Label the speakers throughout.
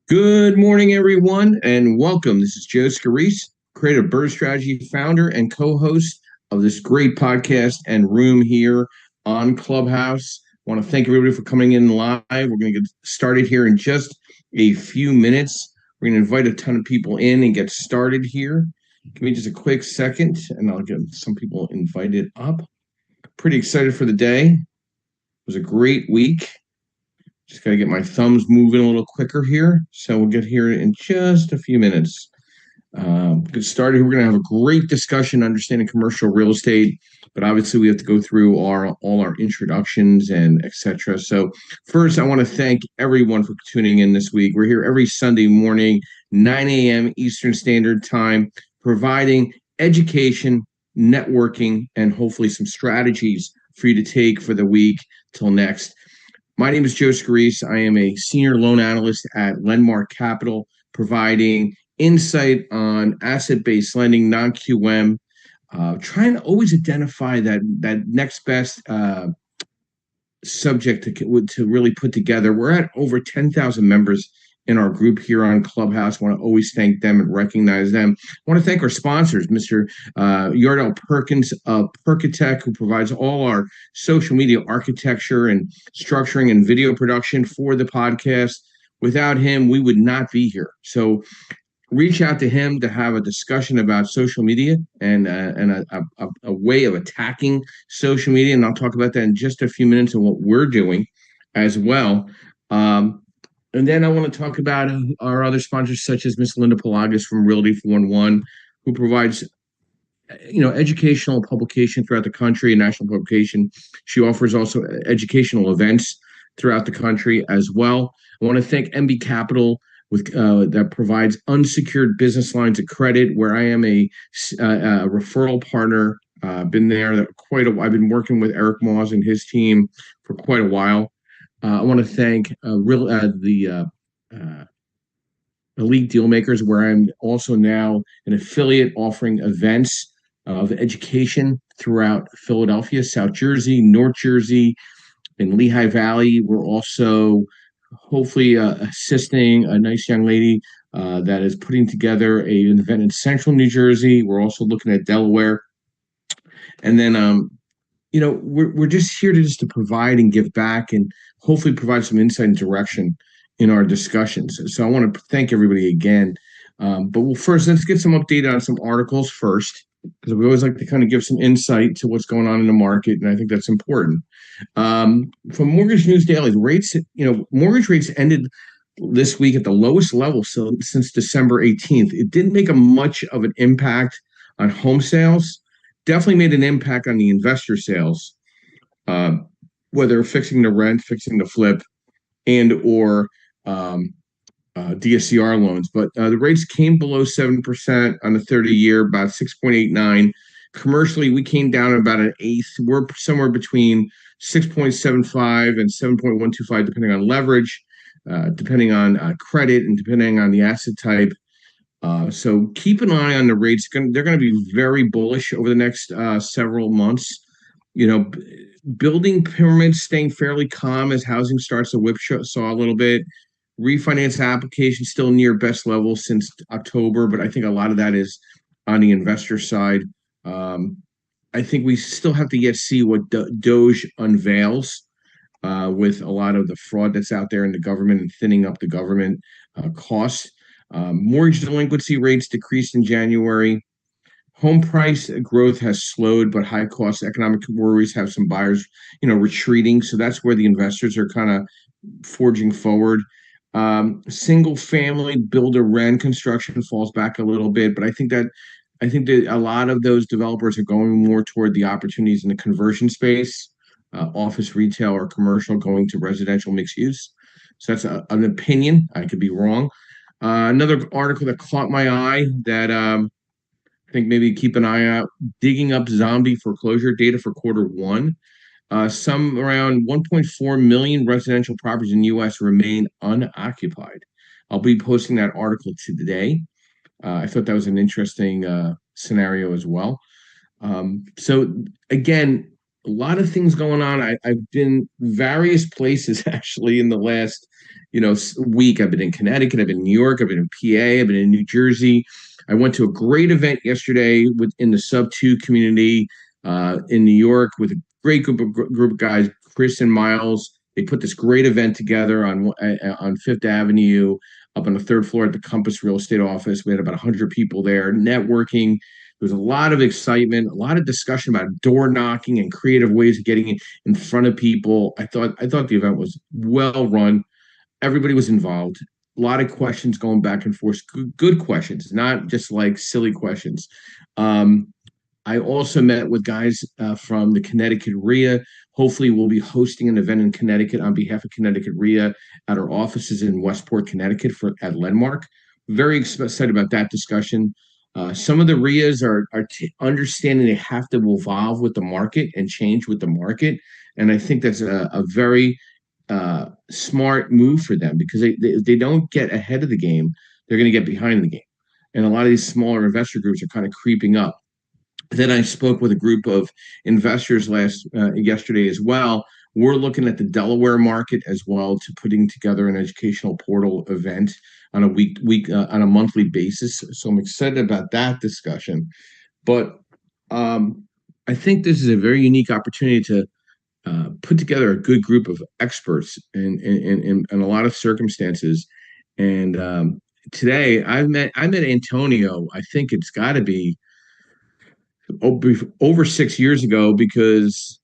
Speaker 1: Good morning, everyone, and welcome. This is Joe Scarice, creative bird strategy founder and co-host of this great podcast and room here on Clubhouse. I want to thank everybody for coming in live. We're going to get started here in just a few minutes. We're going to invite a ton of people in and get started here. Give me just a quick second, and I'll get some people invited up. Pretty excited for the day. It was a great week. Just got to get my thumbs moving a little quicker here. So we'll get here in just a few minutes. Get started. We're going to have a great discussion understanding commercial real estate, but obviously we have to go through all our introductions and etc. So first, I want to thank everyone for tuning in this week. We're here every Sunday morning, 9 a.m. Eastern Standard Time, providing education, networking, and hopefully some strategies for you to take for the week till next. My name is Joe Scarice. I am a senior loan analyst at Lendmark Capital, providing insight on asset-based lending, non-QM, trying to always identify that next best subject to really put together. We're at over 10,000 members in our group here on Clubhouse. I want to always thank them and recognize them. I want to thank our sponsors, Mr. Yardell Perkins of Perkatech, who provides all our social media architecture and structuring and video production for the podcast. Without him, we would not be here. So reach out to him to have a discussion about social media and a way of attacking social media. And I'll talk about that in just a few minutes and what we're doing as well. And then I want to talk about our other sponsors, such as Miss Linda Pelagas from Realty 411, who provides educational publication throughout the country, a national publication. She offers also educational events throughout the country as well. I want to thank MB Capital that provides unsecured business lines of credit, where I am a referral partner. Been there I've been working with Eric Moss and his team for quite a while. I want to thank the Elite Dealmakers, where I'm also now an affiliate offering events of education throughout Philadelphia, South Jersey, North Jersey, in Lehigh Valley. We're also hopefully assisting a nice young lady that is putting together an event in Central New Jersey. We're also looking at Delaware, and then we're just here to provide and give back, and hopefully provide some insight and direction in our discussions. So I want to thank everybody again. First, let's get some update on some articles first, because we always like to kind of give some insight to what's going on in the market, and I think that's important. From Mortgage News Daily, mortgage rates ended this week at the lowest level since December 18th. It didn't make a much of an impact on home sales. Definitely made an impact on the investor sales, whether fixing the rent, fixing the flip, and or DSCR loans. But the rates came below 7% on the 30-year, about 6.89. Commercially, we came down about an eighth. We're somewhere between 6.75 and 7.125, depending on leverage, depending on credit, and depending on the asset type. So keep an eye on the rates. They're going to be very bullish over the next several months. Building permits staying fairly calm as housing starts to whipsaw a little bit. Refinance applications still near best level since October, but I think a lot of that is on the investor side. I think we still have to yet see what Doge unveils with a lot of the fraud that's out there in the government and thinning up the government costs. Mortgage delinquency rates decreased in January. Home price growth has slowed, but high cost economic worries have some buyers, retreating. So that's where the investors are kind of forging forward. Single family builder rent construction falls back a little bit, but I think that a lot of those developers are going more toward the opportunities in the conversion space, office, retail, or commercial, going to residential mixed use. So that's an opinion. I could be wrong. Another article that caught my eye that I think maybe keep an eye out, digging up zombie foreclosure data for quarter 1. Some around 1.4 million residential properties in the U.S. remain unoccupied. I'll be posting that article today. I thought that was an interesting scenario as well. So again, a lot of things going on. I've been various places actually in the last, week. I've been in Connecticut, I've been in New York, I've been in PA, I've been in New Jersey. I went to a great event yesterday within the Sub Two community in New York with a great group of guys, Chris and Miles. They put this great event together on Fifth Avenue, up on the third floor at the Compass Real Estate office. We had about 100 people there networking. There was a lot of excitement, a lot of discussion about door knocking and creative ways of getting in front of people. I thought the event was well run. Everybody was involved. A lot of questions going back and forth. Good questions, not just like silly questions. Um, I also met with guys from the Connecticut RIA. Hopefully, we'll be hosting an event in Connecticut on behalf of Connecticut RIA at our offices in Westport, Connecticut at Lenmark. Very excited about that discussion. Some of the RIAs are understanding they have to evolve with the market and change with the market. And I think that's a very smart move for them because they don't get ahead of the game, they're going to get behind the game. And a lot of these smaller investor groups are kind of creeping up. Then I spoke with a group of investors yesterday as well. We're looking at the Delaware market as well to putting together an educational portal event on a monthly basis. So I'm excited about that discussion. But I think this is a very unique opportunity to put together a good group of experts in a lot of circumstances. And today I met Antonio. I think it's got to be over 6 years ago because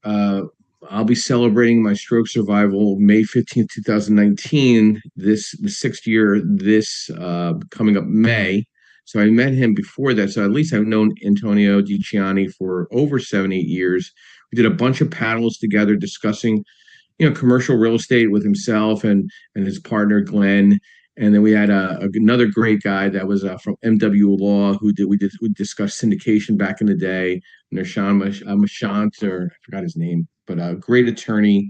Speaker 1: I'll be celebrating my stroke survival May 15th, 2019, the sixth year, this coming up May. So I met him before that. So at least I've known Antonio DiCianni for over 7, 8 years. We did a bunch of panels together discussing, commercial real estate with himself and his partner, Glenn. And then we had another great guy that was from MW Law we discussed syndication back in the day. Nershan Mashant, or I forgot his name, but a great attorney.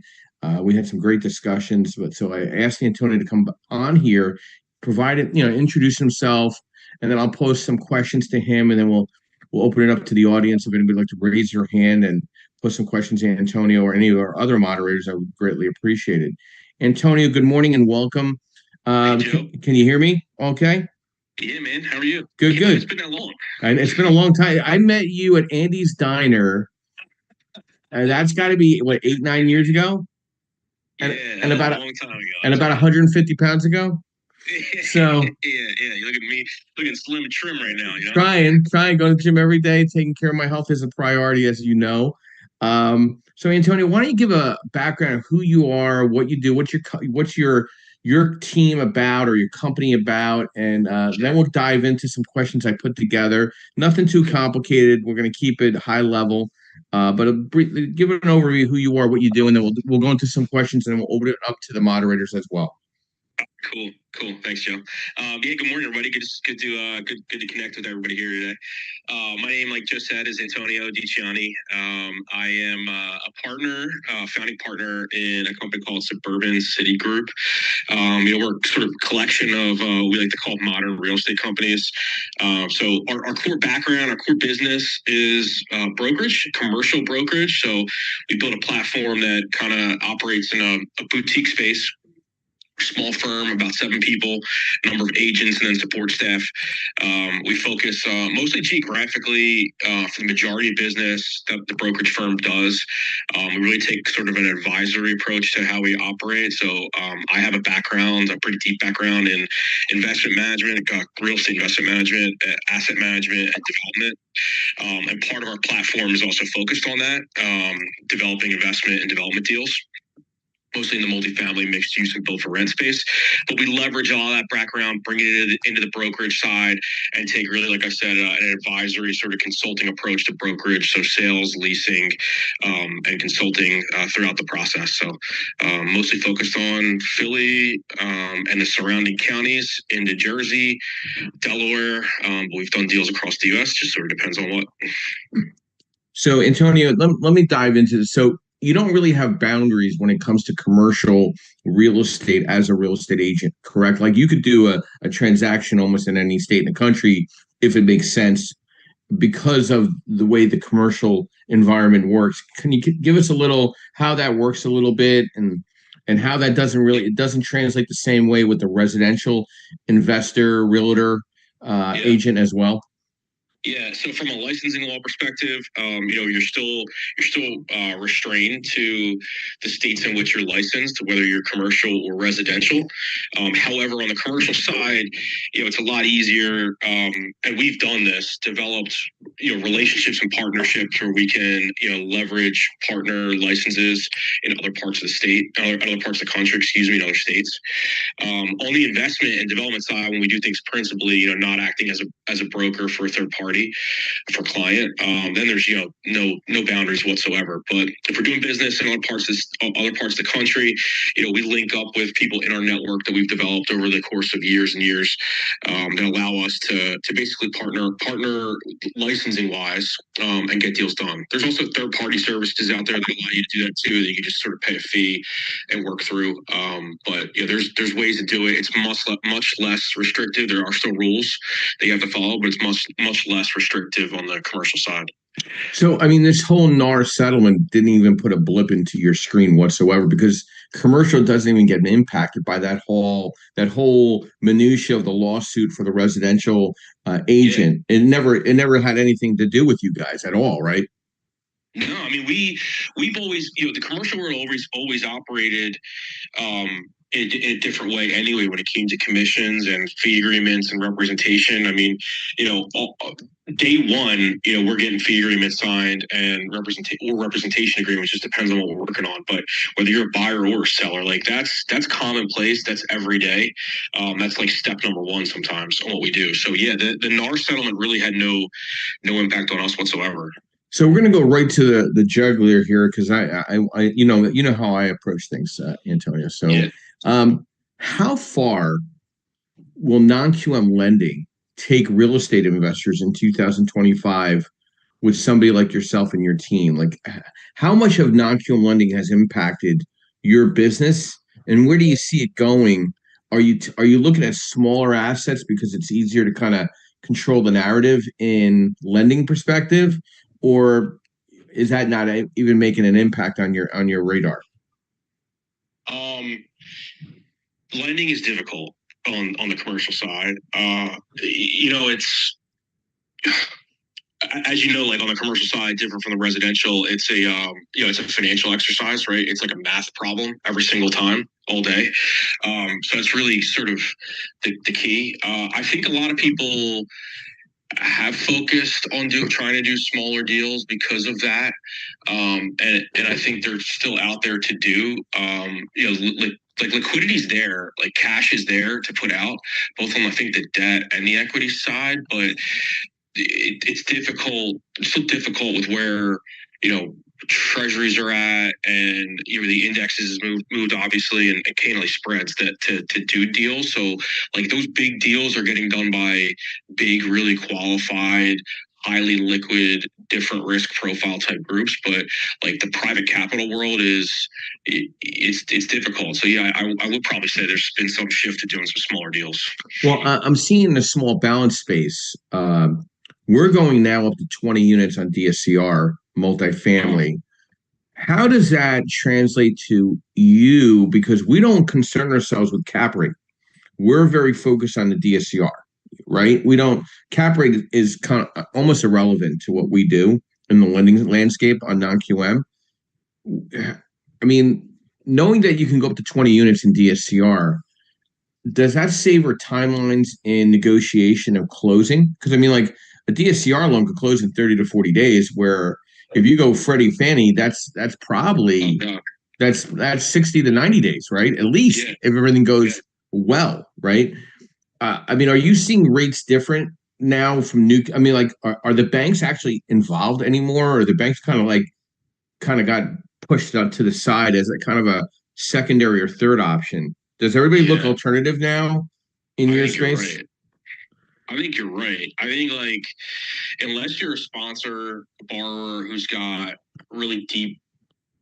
Speaker 1: We had some great discussions. But so I asked Antonio to come on here, introduce himself, and then I'll post some questions to him, and then we'll open it up to the audience. If anybody would like to raise your hand and put some questions to Antonio or any of our other moderators, I would greatly appreciate it. Antonio, good morning and welcome. Can you hear me? Okay.
Speaker 2: Yeah, man. How are you?
Speaker 1: Good.
Speaker 2: It's been that long.
Speaker 1: And it's been a long time. I met you at Andy's Diner. That's got to be what, 8, 9 years ago?
Speaker 2: And about a long time ago.
Speaker 1: And about 150 pounds ago. So
Speaker 2: yeah. You look at me, looking slim and trim right now.
Speaker 1: Trying go to the gym every day. Taking care of my health is a priority, as you know. So Antonio, why don't you give a background of who you are, what you do, what's your team about or your company about, and then we'll dive into some questions I put together. Nothing too complicated. We're going to keep it high level, but give it an overview of who you are, what you do, and then we'll go into some questions, and then we'll open it up to the moderators as well.
Speaker 2: Cool. Thanks, Joe. Yeah, good morning, everybody. Good to connect with everybody here today. My name, like Joe said, is Antonio DiCianni. I am a founding partner in a company called Suburban City Group. We're sort of a collection of we like to call modern real estate companies. So our core background, our core business is brokerage, commercial brokerage. So we built a platform that kind of operates in a boutique space. Small firm, about 7 people, number of agents, and then support staff. We focus mostly geographically for the majority of business that the brokerage firm does. We really take sort of an advisory approach to how we operate. So I have a pretty deep background in investment management, real estate investment management, asset management, and development. And part of our platform is also focused on that, developing investment and development deals, mostly in the multifamily, mixed use, and built for rent space. But we leverage all that background, bring it into the brokerage side, and take really, like I said, an advisory sort of consulting approach to brokerage. So sales, leasing, and consulting throughout the process. So mostly focused on Philly and the surrounding counties, into Jersey, Delaware. But we've done deals across the U.S. Just sort of depends on what.
Speaker 1: So Antonio, let me dive into this. So you don't really have boundaries when it comes to commercial real estate as a real estate agent, correct? Like you could do a transaction almost in any state in the country if it makes sense because of the way the commercial environment works. Can you give us a little how that works a little bit, and how that it doesn't translate the same way with the residential investor, realtor,
Speaker 2: Yeah.
Speaker 1: agent as well?
Speaker 2: Yeah, so from a licensing law perspective, you're still restrained to the states in which you're licensed, whether you're commercial or residential. However, on the commercial side, it's a lot easier, and we've done this, developed relationships and partnerships where we can leverage partner licenses in other parts of the state, other parts of the country, excuse me, in other states. On the investment and development side, when we do things principally, not acting as a broker for a third party for client, then there's no boundaries whatsoever. But if we're doing business in other parts of the country, we link up with people in our network that we've developed over the course of years and years, that allow us to basically partner licensing wise, and get deals done. There's also third party services out there that allow you to do that too. That you can just sort of pay a fee and work through. But there's ways to do it. It's much less restrictive. There are still rules that you have to follow, but it's much less restrictive on the commercial side.
Speaker 1: So, I mean, this whole NAR settlement didn't even put a blip into your screen whatsoever, because commercial doesn't even get impacted by that whole minutia of the lawsuit for the residential agent. Yeah. It never had anything to do with you guys at all, right?
Speaker 2: No, I mean we've always the commercial world always operated in a different way anyway when it came to commissions and fee agreements and representation. I mean, day one, we're getting fee agreements signed and representation agreements. Just depends on what we're working on. But whether you're a buyer or a seller, like that's commonplace. That's every day. That's like step number one sometimes on what we do. So yeah, the NAR settlement really had no impact on us whatsoever.
Speaker 1: So we're going to go right to the jugular here, because I you know how I approach things, Antonio. So, yeah. How far will non-QM lending take real estate investors in 2025 with somebody like yourself and your team? Like, how much of non-QM lending has impacted your business, and where do you see it going? Are you looking at smaller assets because it's easier to kind of control the narrative in lending perspective, or is that not even making an impact on your radar?
Speaker 2: Lending is difficult on the commercial side. It's as you know, like on the commercial side, different from the residential. It's it's a financial exercise, right? It's like a math problem every single time, all day. So it's really sort of the key. I think a lot of people have focused on trying to do smaller deals because of that, and I think they're still out there to do. Like liquidity is there, like cash is there to put out, both on I think the debt and the equity side, but it's difficult. It's so difficult with where treasuries are at, and the indexes has moved obviously, and occasionally spreads that to do deals. So like those big deals are getting done by big, really qualified, highly liquid, different risk profile type groups. But like the private capital world it's difficult. So yeah, I would probably say there's been some shift to doing some smaller deals.
Speaker 1: Well, I'm seeing the small balance space. We're going now up to 20 units on DSCR multifamily. How does that translate to you? Because we don't concern ourselves with cap rate. We're very focused on the DSCR, right? We don't cap rate is kind of almost irrelevant to what we do in the lending landscape on non-QM. I mean, knowing that you can go up to 20 units in DSCR, does that savor timelines in negotiation of closing? Because I mean, like a DSCR loan could close in 30 to 40 days, where if you go Freddie Fannie, that's probably that's 60 to 90 days, right? At least if everything goes well, right? I mean, are you seeing rates different now from new? I mean, like, are the banks actually involved anymore, or the banks kind of got pushed out to the side as a kind of a secondary or third option? Does everybody look alternative now in your space?
Speaker 2: Right. I think you're right. I think like unless you're a sponsor, a borrower who's got really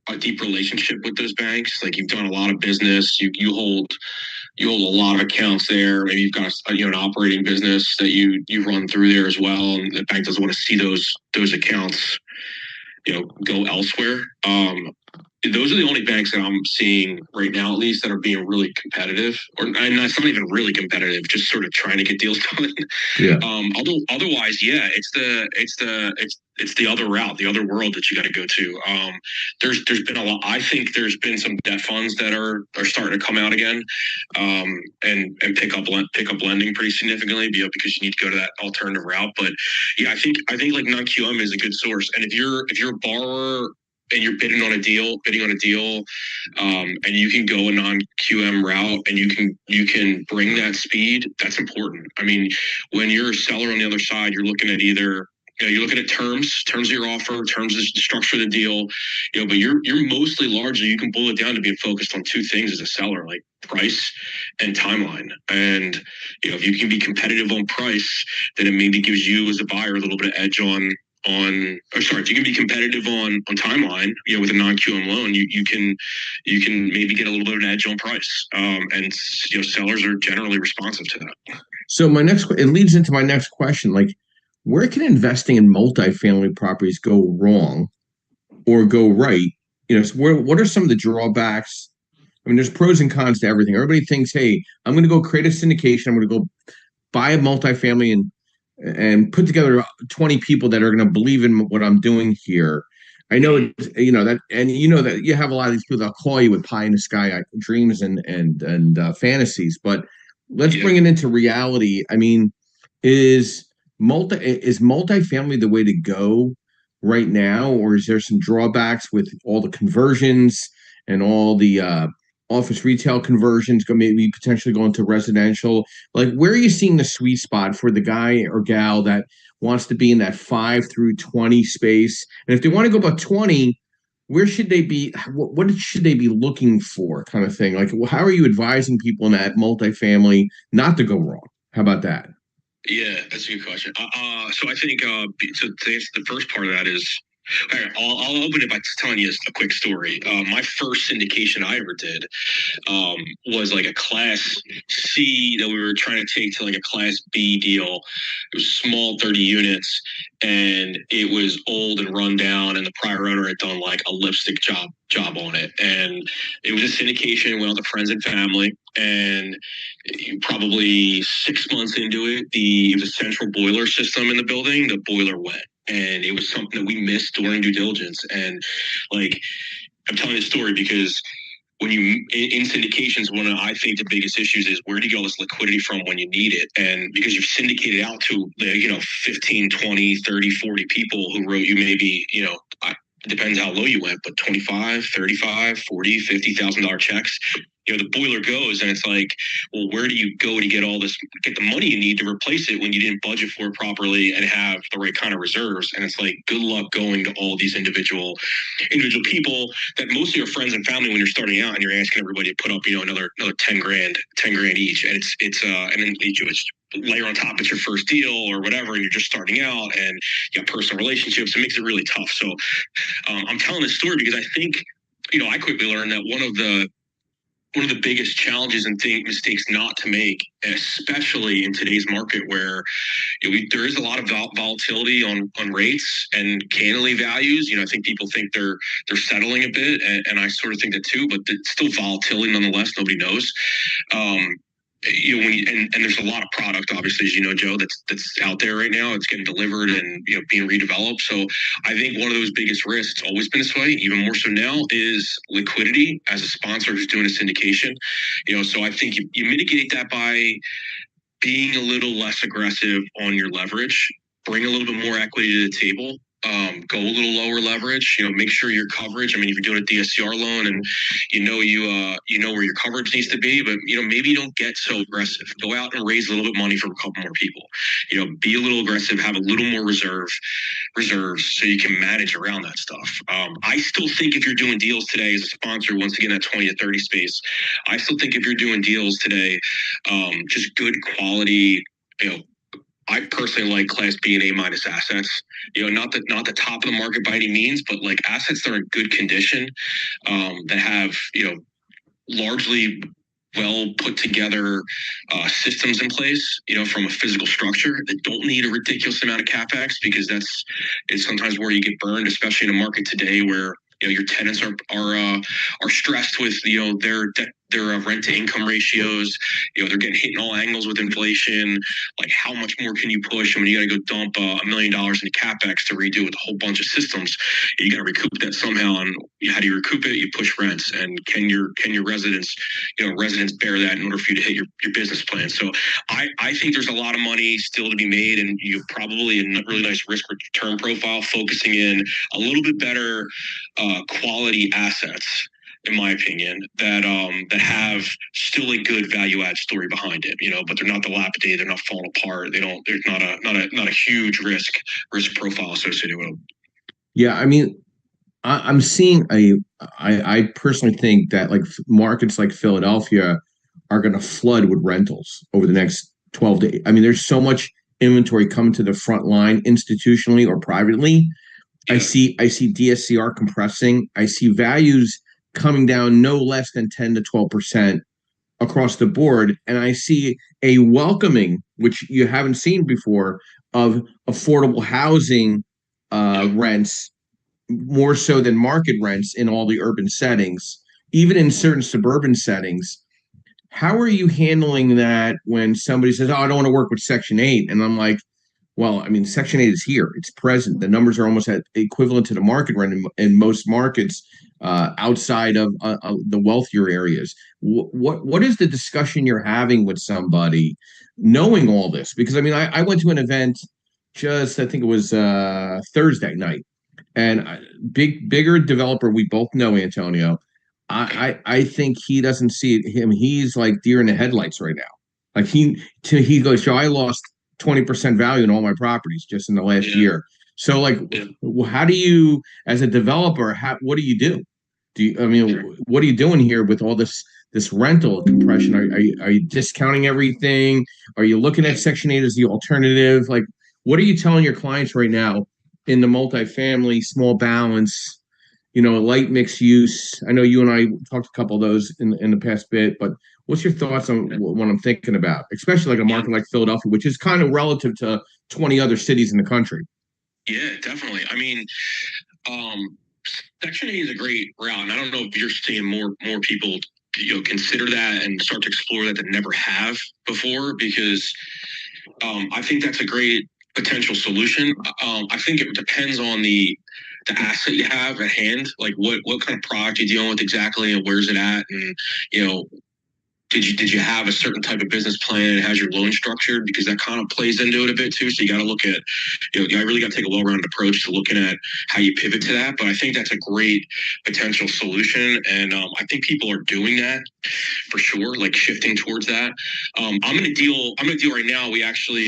Speaker 2: a deep relationship with those banks, like you've done a lot of business, you hold you hold a lot of accounts there. Maybe you've got an operating business that you run through there as well, and the bank doesn't want to see those accounts go elsewhere. Those are the only banks that I'm seeing right now, at least, that are being really competitive, and that's not even really competitive, just sort of trying to get deals done.
Speaker 1: Yeah.
Speaker 2: Although otherwise, yeah, it's the other route, the other world that you got to go to. There's been a lot. I think there's been some debt funds that are starting to come out again, and pick up lending pretty significantly, because you need to go to that alternative route. But yeah, I think like non-QM is a good source, and if you're a borrower and you're bidding on a deal, and you can go a non-QM route, and you can bring that speed, that's important. I mean, when you're a seller on the other side, you're looking at either you're looking at terms of your offer, terms of the structure of the deal, but you're mostly largely, you can boil it down to being focused on two things as a seller, like price and timeline. And if you can be competitive on price, then it maybe gives you as a buyer a little bit of edge if you can be competitive on timeline, with a non-QM loan, you can maybe get a little bit of an edge on price. And sellers are generally responsive to that.
Speaker 1: So it leads into my next question. Like, where can investing in multifamily properties go wrong or go right? What are some of the drawbacks? I mean, there's pros and cons to everything. Everybody thinks, hey, I'm going to go create a syndication. I'm going to go buy a multifamily and put together 20 people that are going to believe in what I'm doing here. I know, that, and that you have a lot of these people that call you with pie in the sky dreams and fantasies, but let's bring it into reality. I mean, is multifamily the way to go right now, or is there some drawbacks with all the conversions and all the office retail conversions maybe potentially going to residential? Like, where are you seeing the sweet spot for the guy or gal that wants to be in that 5 through 20 space? And if they want to go about 20, where should they be? What should they be looking for, kind of thing? Like, how are you advising people in that multifamily not to go wrong? How about that?
Speaker 2: Yeah, that's a good question. So I think to answer the first part of that is, all right, I'll open it by telling you a quick story. My first syndication I ever did was like a Class C that we were trying to take to like a Class B deal. It was small, 30 units, and it was old and run down, and the prior owner had done like a lipstick job on it. And it was a syndication, went out to friends and family, and probably 6 months into it, it was a central boiler system in the building. The boiler went. And it was something that we missed during due diligence. And like, I'm telling this story because when you in syndications, one of I think the biggest issues is where do you get all this liquidity from when you need it? And because you've syndicated out to 15, 20, 30, 40 people who wrote you maybe, it depends how low you went, but 25, 35, 40, $50,000 checks. The boiler goes, and it's like, well, where do you go to get the money you need to replace it when you didn't budget for it properly and have the right kind of reserves? And it's like, good luck going to all these individual people that mostly are friends and family when you're starting out, and you're asking everybody to put up, another 10 grand each. And and then it's layer on top, it's your first deal or whatever, and you're just starting out, and you have personal relationships. It makes it really tough. So I'm telling this story because I think, I quickly learned that one of the biggest challenges and mistakes not to make, especially in today's market where there is a lot of volatility on rates and candidly values. I think people think they're settling a bit, and I sort of think that too, but it's still volatility nonetheless. Nobody knows. And there's a lot of product, obviously, as you know, Joe, that's out there right now. It's getting delivered and being redeveloped. So I think one of those biggest risks, always been this way, even more so now, is liquidity as a sponsor who's doing a syndication. So I think you mitigate that by being a little less aggressive on your leverage, bring a little bit more equity to the table. Go a little lower leverage, make sure your coverage. I mean, if you're doing a DSCR loan and you know where your coverage needs to be, but maybe don't get so aggressive. Go out and raise a little bit money for a couple more people. Be a little aggressive, have a little more reserves so you can manage around that stuff. I still think if you're doing deals today as a sponsor, once again, that 20 to 30 space, I still think if you're doing deals today, just good quality, I personally like Class B and A minus assets. Not the top of the market by any means, but like assets that are in good condition, that have largely well put together systems in place, from a physical structure that don't need a ridiculous amount of capex, because it's sometimes where you get burned, especially in a market today where your tenants are stressed with their rent to income ratios. They're getting hit in all angles with inflation. Like, how much more can you push? I mean, you got to go dump $1 million into capex to redo with a whole bunch of systems. You got to recoup that somehow. And how do you recoup it? You push rents. And can your residents bear that in order for you to hit your business plan? So I think there's a lot of money still to be made, and you probably a really nice risk return profile, focusing in a little bit better quality assets, in my opinion, that have still a good value add story behind it, but they're not dilapidated, they're not falling apart, there's not a huge risk profile associated with them.
Speaker 1: Yeah, I mean, I'm seeing I personally think that like markets like Philadelphia are going to flood with rentals over the next 12 to. I mean, there's so much inventory coming to the front line institutionally or privately.
Speaker 2: Yeah.
Speaker 1: I see DSCR compressing. I see values coming down no less than 10 to 12% across the board, and I see a welcoming, which you haven't seen before, of affordable housing rents more so than market rents in all the urban settings, even in certain suburban settings. How are you handling that when somebody says, "Oh, I don't want to work with Section 8," and I'm like, well, I mean, Section 8 is here. It's present. The numbers are almost equivalent to the market rent in most markets outside of the wealthier areas. What is the discussion you're having with somebody knowing all this? Because, I mean, I went to an event I think it was Thursday night, and bigger developer we both know, Antonio. I think he doesn't see him. He's like deer in the headlights right now. Like he goes, "So I lost 20% value in all my properties just in the last year." So like, how do you, as a developer, what do you do? I mean, what are you doing here with all this rental compression? Are you discounting everything? Are you looking at Section 8 as the alternative? Like, what are you telling your clients right now in the multifamily, small balance, light mixed use? I know you and I talked a couple of those in the past bit, but what's your thoughts on what I'm thinking about, especially like a market like Philadelphia, which is kind of relative to 20 other cities in the country?
Speaker 2: Yeah, definitely. I mean, Section 8 is a great route, and I don't know if you're seeing more people consider that and start to explore that never have before, because I think that's a great potential solution. I think it depends on the asset you have at hand, like what kind of product you're dealing with exactly, and where's it at, and did you have a certain type of business plan? How's your loan structured? Because that kind of plays into it a bit too. So you got to look at, I really got to take a well-rounded approach to looking at how you pivot to that. But I think that's a great potential solution, and I think people are doing that for sure, like shifting towards that. I'm gonna deal right now. We actually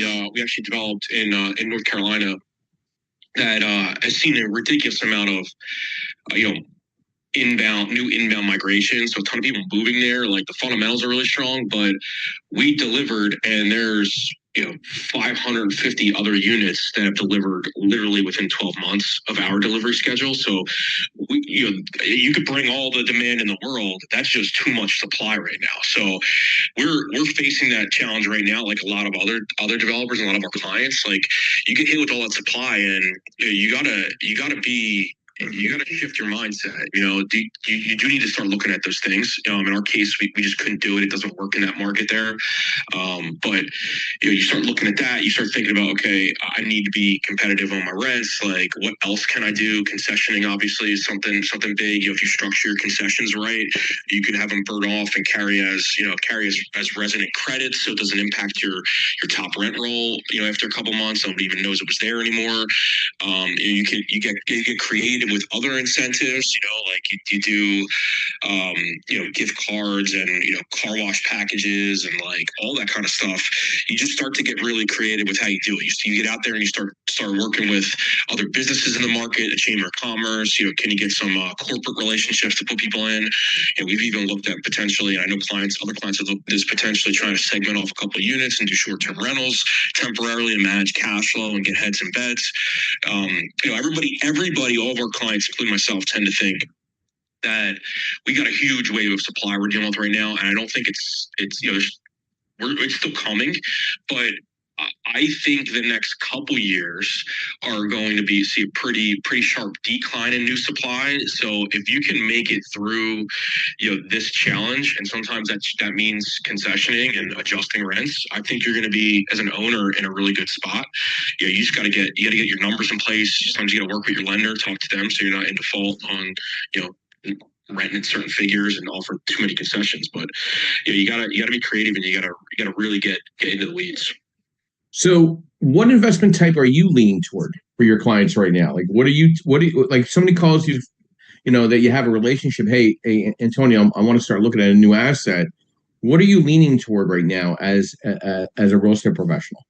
Speaker 2: developed in North Carolina that has seen a ridiculous amount of new inbound migration. So a ton of people moving there. Like, the fundamentals are really strong, but we delivered, and there's 550 other units that have delivered literally within 12 months of our delivery schedule. So you could bring all the demand in the world. That's just too much supply right now. So we're facing that challenge right now, like a lot of other developers and a lot of our clients. Like, you get hit with all that supply, and you gotta shift your mindset. You do need to start looking at those things. In our case, we just couldn't do it. It doesn't work in that market there. But you start looking at that. You start thinking about, okay, I need to be competitive on my rents. Like, what else can I do? Concessioning obviously is something big. If you structure your concessions right, you can have them burn off and carry as resident credits, so it doesn't impact your top rent roll. After a couple months, nobody even knows it was there anymore. You get creative with other incentives, like you do, gift cards and, car wash packages and like all that kind of stuff. You just start to get really creative with how you do it. You get out there and you start working with other businesses in the market, a chamber of commerce. Can you get some corporate relationships to put people in? And we've even looked at potentially, and I know other clients have looked at this, potentially trying to segment off a couple of units and do short-term rentals temporarily and manage cash flow and get heads and beds. Everybody, all of our clients, including myself, tend to think that we got a huge wave of supply we're dealing with right now, and I don't think it's it's still coming, but I think the next couple years are going to see a pretty sharp decline in new supply. So if you can make it through, this challenge, and sometimes that means concessioning and adjusting rents, I think you're going to be, as an owner, in a really good spot. You just got to get your numbers in place. Sometimes you got to work with your lender, talk to them, so you're not in default on renting at certain figures and offer too many concessions. But you gotta be creative, and you gotta really get into the weeds.
Speaker 1: So what investment type are you leaning toward for your clients right now? Like, what do you like, somebody calls you, that you have a relationship. Hey, Antonio, I want to start looking at a new asset. What are you leaning toward right now as a real estate professional?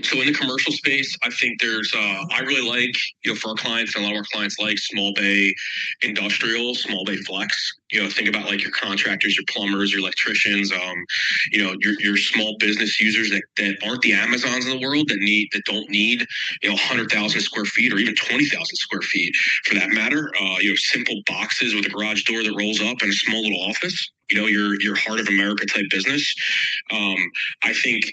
Speaker 2: So in the commercial space, I think I really like, for our clients, and a lot of our clients like small bay industrial, small bay flex. Think about like your contractors, your plumbers, your electricians, your small business users that aren't the Amazons of the world, that don't need, 100,000 square feet or even 20,000 square feet for that matter. Simple boxes with a garage door that rolls up and a small little office. Your heart of America type business. I think,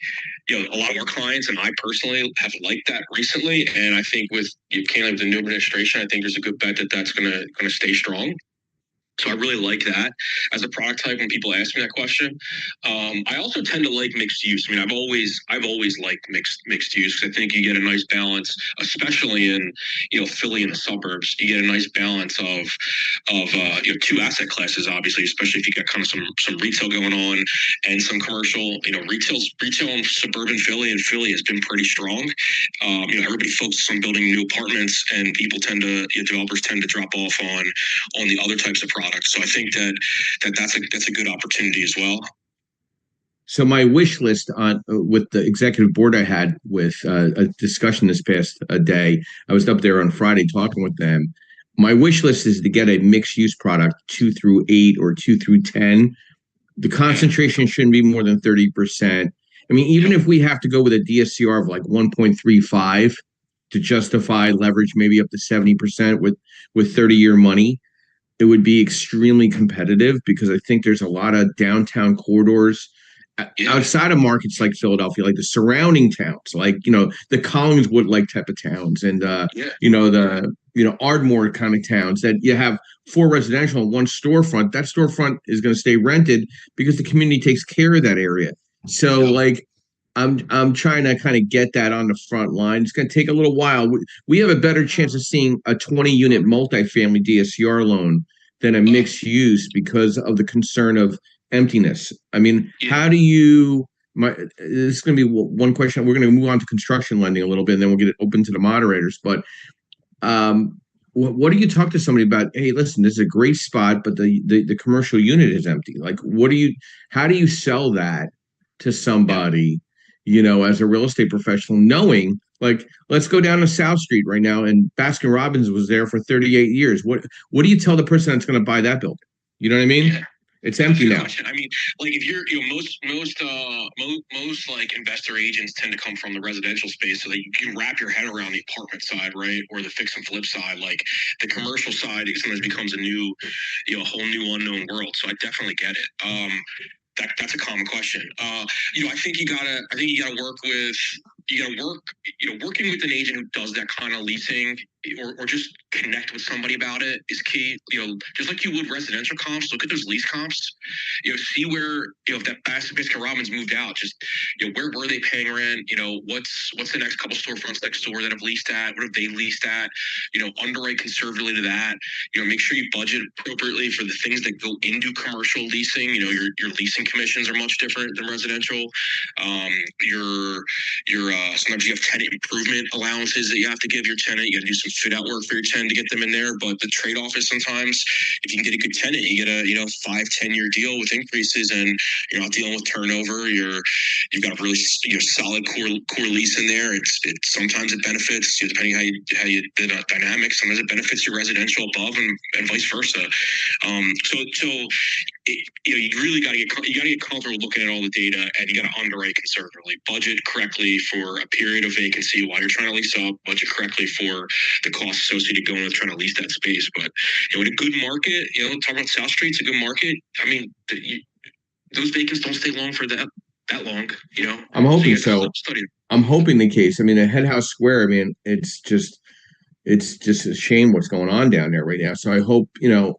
Speaker 2: a lot of our clients, and I personally, have liked that recently. And I think with the new administration, I think there's a good bet that that's gonna stay strong. So I really like that as a product type when people ask me that question. I also tend to like mixed use. I mean, I've always liked mixed use, because I think you get a nice balance, especially in Philly and the suburbs. You get a nice balance of two asset classes, obviously, especially if you got kind of some retail going on and some commercial. Retail in suburban Philly has been pretty strong. Everybody focuses on building new apartments, and developers tend to drop off on the other types of products. So I think that's a good opportunity as well.
Speaker 1: So my wish list with the executive board I had with a discussion this past day, I was up there on Friday talking with them. My wish list is to get a mixed use product, 2 through 8 or 2 through 10. The concentration shouldn't be more than 30%. I mean, even if we have to go with a DSCR of like 1.35 to justify leverage, maybe up to 70% with 30-year money, it would be extremely competitive, because I think there's a lot of downtown corridors outside of markets like Philadelphia, like the surrounding towns, like, the Collingswood-like type of towns, and the Ardmore kind of towns, that you have 4 residential and 1 storefront. That storefront is going to stay rented because the community takes care of that area. So like, I'm trying to kind of get that on the front line. It's going to take a little while. We have a better chance of seeing a 20-unit multifamily DSCR loan than a mixed use, because of the concern of emptiness. I mean, how do you? This is going to be one question. We're going to move on to construction lending a little bit, and then we'll get it open to the moderators. But what do you talk to somebody about? Hey, listen, this is a great spot, but the commercial unit is empty. Like, how do you sell that to somebody? As a real estate professional, knowing, like, let's go down to South Street right now, and Baskin Robbins was there for 38 years. What do you tell the person that's going to buy that building? You know what I mean? Yeah. It's empty now.
Speaker 2: I mean, like, if you're, most like investor agents tend to come from the residential space, so that you can wrap your head around the apartment side, right, or the fix and flip side. Like, the commercial side, it sometimes becomes a new, whole new unknown world. So I definitely get it. That's a common question. I think you gotta working with an agent who does that kind of leasing, or just connect with somebody about it, is key. Just like you would residential comps, look at those lease comps. See where, if that Baskin Robbins moved out, just, where were they paying rent? What's the next couple storefronts next door that have leased at? What have they leased at? Underwrite conservatively to that. Make sure you budget appropriately for the things that go into commercial leasing. Your leasing commissions are much different than residential. Sometimes you have tenant improvement allowances that you have to give your tenant. You got to do some fit out work for your tenant to get them in there. But the trade off is, sometimes if you can get a good tenant, you get a 5-10 year deal with increases, and you're not dealing with turnover. You've got a really solid core lease in there. It's sometimes it benefits, depending how you did a dynamic. Sometimes it benefits your residential above, and vice versa. So you really got to get comfortable looking at all the data, and you got to underwrite conservatively, budget correctly for a period of vacancy while you're trying to lease up, budget correctly for the costs associated going with trying to lease that space. But in a good market, talk about South Street's a good market. I mean, those vacants don't stay long for that long.
Speaker 1: I'm hoping
Speaker 2: so.
Speaker 1: I'm hoping the case. I mean, at Head House Square, I mean, it's just a shame what's going on down there right now. So I hope,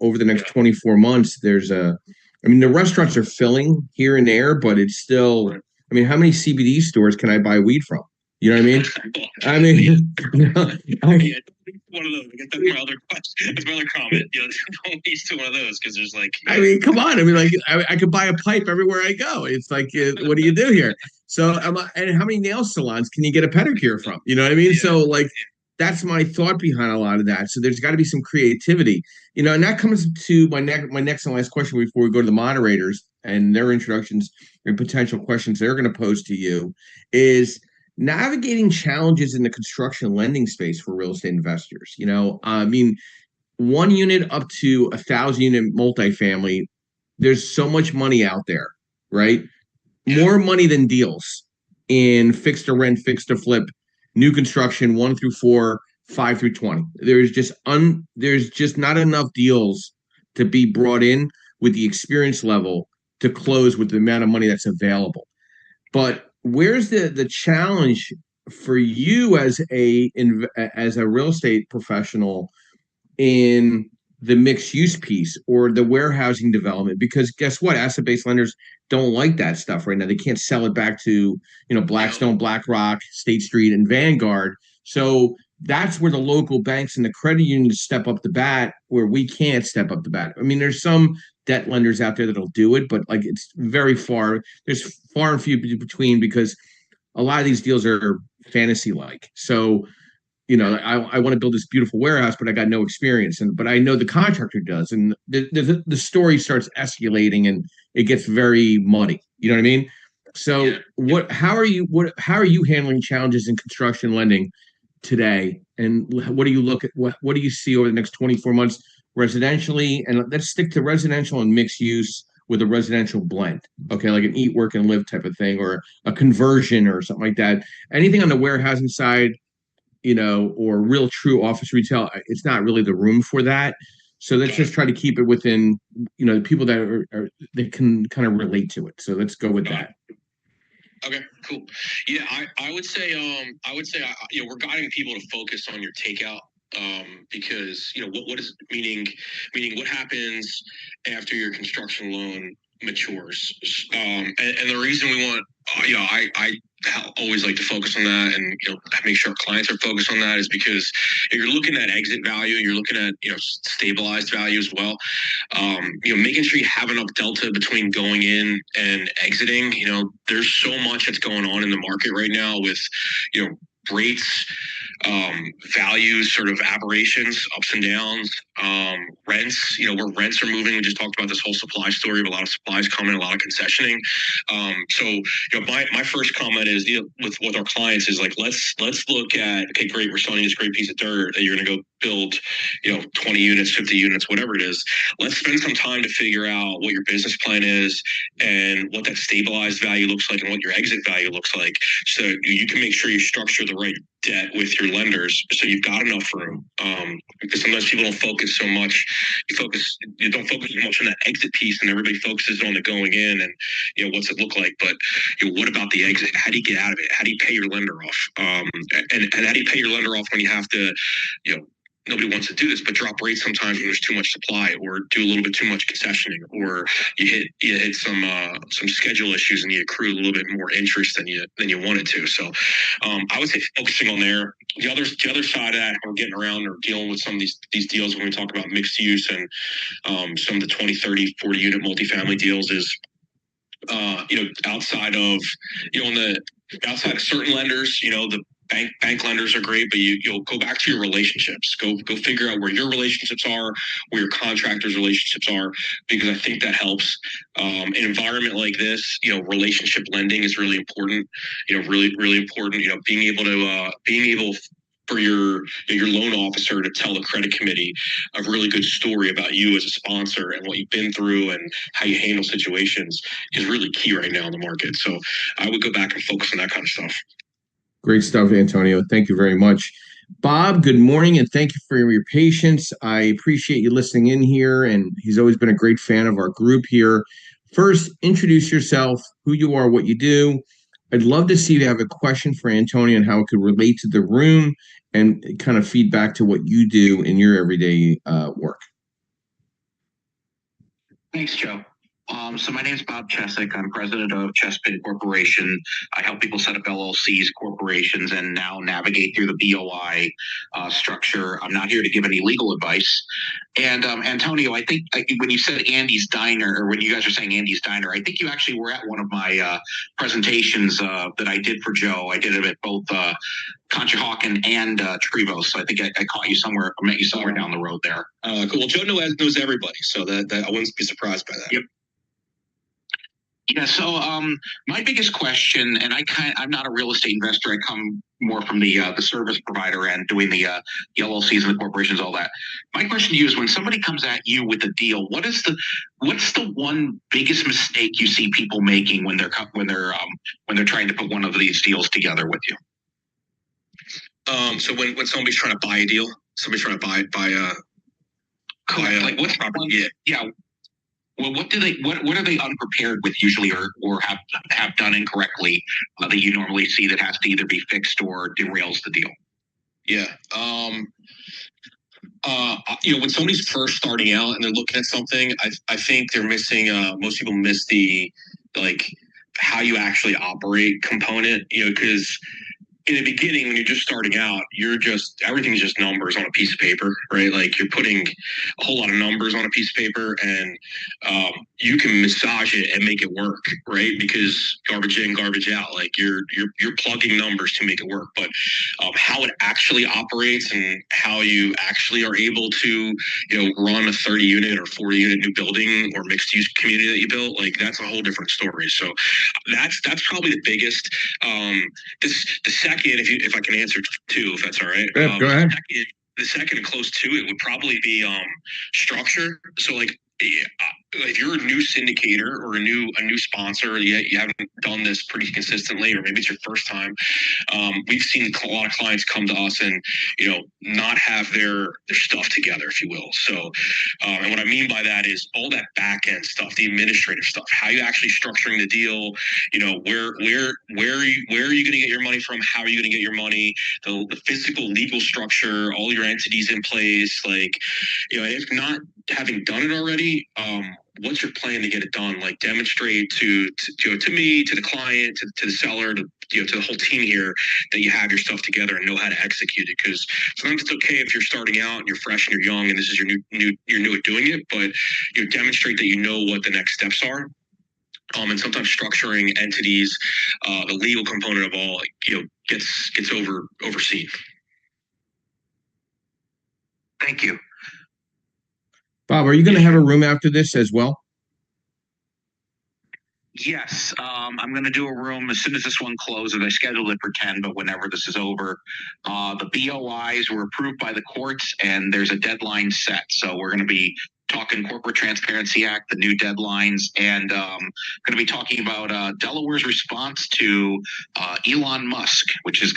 Speaker 1: over the next 24 months, I mean, the restaurants are filling here and there, but it's still, I mean, how many CBD stores can I buy weed from? You know what I mean?
Speaker 2: One of those. I guess that's my other question. That's my other comment. Don't lease to one of those because there's like.
Speaker 1: I mean, come on. I mean, like, I could buy a pipe everywhere I go. It's like, what do you do here? So, and how many nail salons can you get a pedicure from? You know what I mean? So, like, that's my thought behind a lot of that. So there's got to be some creativity, and that comes to my next and last question before we go to the moderators and their introductions and potential questions they're going to pose to you is navigating challenges in the construction lending space for real estate investors. I mean, 1 unit up to 1,000-unit multifamily, there's so much money out there, right? More money than deals in fixed to rent, fixed to flip, new construction 1 through 4, 5 through 20. There's just not enough deals to be brought in with the experience level to close with the amount of money that's available. But where's the challenge for you as a real estate professional in the mixed use piece or the warehousing development? Because guess what? Asset-based lenders don't like that stuff right now. They can't sell it back to, Blackstone, BlackRock, State Street, and Vanguard. So that's where the local banks and the credit unions step up the bat, where we can't step up the bat. I mean, there's some debt lenders out there that'll do it, but like it's very far. There's far and few between because a lot of these deals are fantasy-like. So, I want to build this beautiful warehouse, but I got no experience, but I know the contractor does, and the story starts escalating, and it gets very muddy. You know what I mean? So, how are you handling challenges in construction lending today, and what do you look at? What do you see over the next 24 months residentially? And let's stick to residential and mixed use with a residential blend, okay, like an eat, work, and live type of thing, or a conversion or something like that. Anything on the warehousing side, or real true office retail, it's not really the room for that. So let's just try to keep it within, the people that that can kind of relate to it. So let's go with that.
Speaker 2: Okay, cool. Yeah, I would say we're guiding people to focus on your takeout because what is meaning what happens after your construction loan matures, and the reason we want I always like to focus on that and make sure our clients are focused on that is because if you're looking at exit value, you're looking at stabilized value as well. Making sure you have enough delta between going in and exiting. There's so much that's going on in the market right now with rates, values, sort of aberrations, ups and downs, rents, where rents are moving. We just talked about this whole supply story of a lot of supplies coming, a lot of concessioning. So my first comment is with our clients is like let's look at, okay, great, we're selling this great piece of dirt that you're going to go build 20 units, 50 units, whatever it is. Let's spend some time to figure out what your business plan is and what that stabilized value looks like and what your exit value looks like, so you can make sure you structure the right debt with your lenders so you've got enough room, because sometimes people don't focus so much. You don't focus as much on that exit piece, and everybody focuses on the going in and what's it look like. But what about the exit? How do you get out of it? How do you pay your lender off? And how do you pay your lender off when you have to nobody wants to do this, but drop rates sometimes when there's too much supply, or do a little bit too much concessioning, or you hit some schedule issues and you accrue a little bit more interest than you wanted to. So I would say focusing on there. The other side of that, we're getting around or dealing with some of these deals when we talk about mixed use and some of the 20, 30, 40 unit multifamily deals is outside of outside of certain lenders, the bank lenders are great, but you'll go back to your relationships. Go figure out where your relationships are, where your contractors' relationships are, because I think that helps. An environment like this, relationship lending is really important. Really, really important. Being able for your loan officer to tell the credit committee a really good story about you as a sponsor and what you've been through and how you handle situations is really key right now in the market. So I would go back and focus on that kind of stuff.
Speaker 1: Great stuff, Antonio. Thank you very much. Bob, good morning, and thank you for your patience. I appreciate you listening in here, and he's always been a great fan of our group here. First, introduce yourself, who you are, what you do. I'd love to see if you have a question for Antonio and how it could relate to the room and kind of feedback to what you do in your everyday work.
Speaker 3: Thanks, Joe. So my name is Bob Chesick. I'm president of Chespin Corporation. I help people set up LLCs, corporations, and now navigate through the BOI structure. I'm not here to give any legal advice. And Antonio, I think when you said Andy's Diner, or when you guys are saying Andy's Diner, I think you actually were at one of my presentations that I did for Joe. I did it at both Conshohocken and Trevo. So I think I caught you somewhere, I met you somewhere down the road there.
Speaker 2: Cool. Well, Joe knows everybody, so that I wouldn't be surprised by that.
Speaker 3: Yep. Yeah, so my biggest question, and I'm not a real estate investor. I come more from the service provider end, doing the LLCs and the corporations, all that. My question to you is, when somebody comes at you with a deal, what's the one biggest mistake you see people making when they're trying to put one of these deals together with you?
Speaker 2: So when somebody's trying to buy a deal, somebody's trying to buy
Speaker 3: like what's property? Yeah. Well, what are they unprepared with usually, or have done incorrectly that you normally see that has to either be fixed or derails the deal?
Speaker 2: Yeah. When somebody's first starting out and they're looking at something, I think they're missing. Most people miss the how you actually operate component. Because in the beginning, when you're just starting out, everything's just numbers on a piece of paper, right? Like you're putting a whole lot of numbers on a piece of paper, and you can massage it and make it work, right? Because garbage in, garbage out. Like you're plugging numbers to make it work. But how it actually operates and how you actually are able to, run a 30-unit or 40-unit new building or mixed-use community that you built, like that's a whole different story. So that's probably the biggest. The second, if I can answer too, if that's all right.
Speaker 1: Yeah, go ahead.
Speaker 2: The second and close to it would probably be structure. So if you're a new syndicator or a new sponsor, you haven't done this pretty consistently, or maybe it's your first time. We've seen a lot of clients come to us and not have their stuff together, if you will. So, and what I mean by that is all that back end stuff, the administrative stuff, how you actually structuring the deal. Where are you going to get your money from? How are you going to get your money? The physical legal structure, all your entities in place, and if not having done it already, what's your plan to get it done? Like demonstrate to me, to the client, to the seller, to the whole team here that you have your stuff together and know how to execute it. Because sometimes it's okay if you're starting out and you're fresh and you're young and this is you're new at doing it, but demonstrate that you know what the next steps are. And sometimes structuring entities, the legal component of all, gets overseen.
Speaker 3: Thank you.
Speaker 1: Bob, are you going to have a room after this as well?
Speaker 3: Yes, I'm going to do a room as soon as this one closes. I scheduled it for 10, but whenever this is over, the BOIs were approved by the courts, and there's a deadline set. So we're going to be talking Corporate Transparency Act, the new deadlines, and going to be talking about Delaware's response to Elon Musk, which is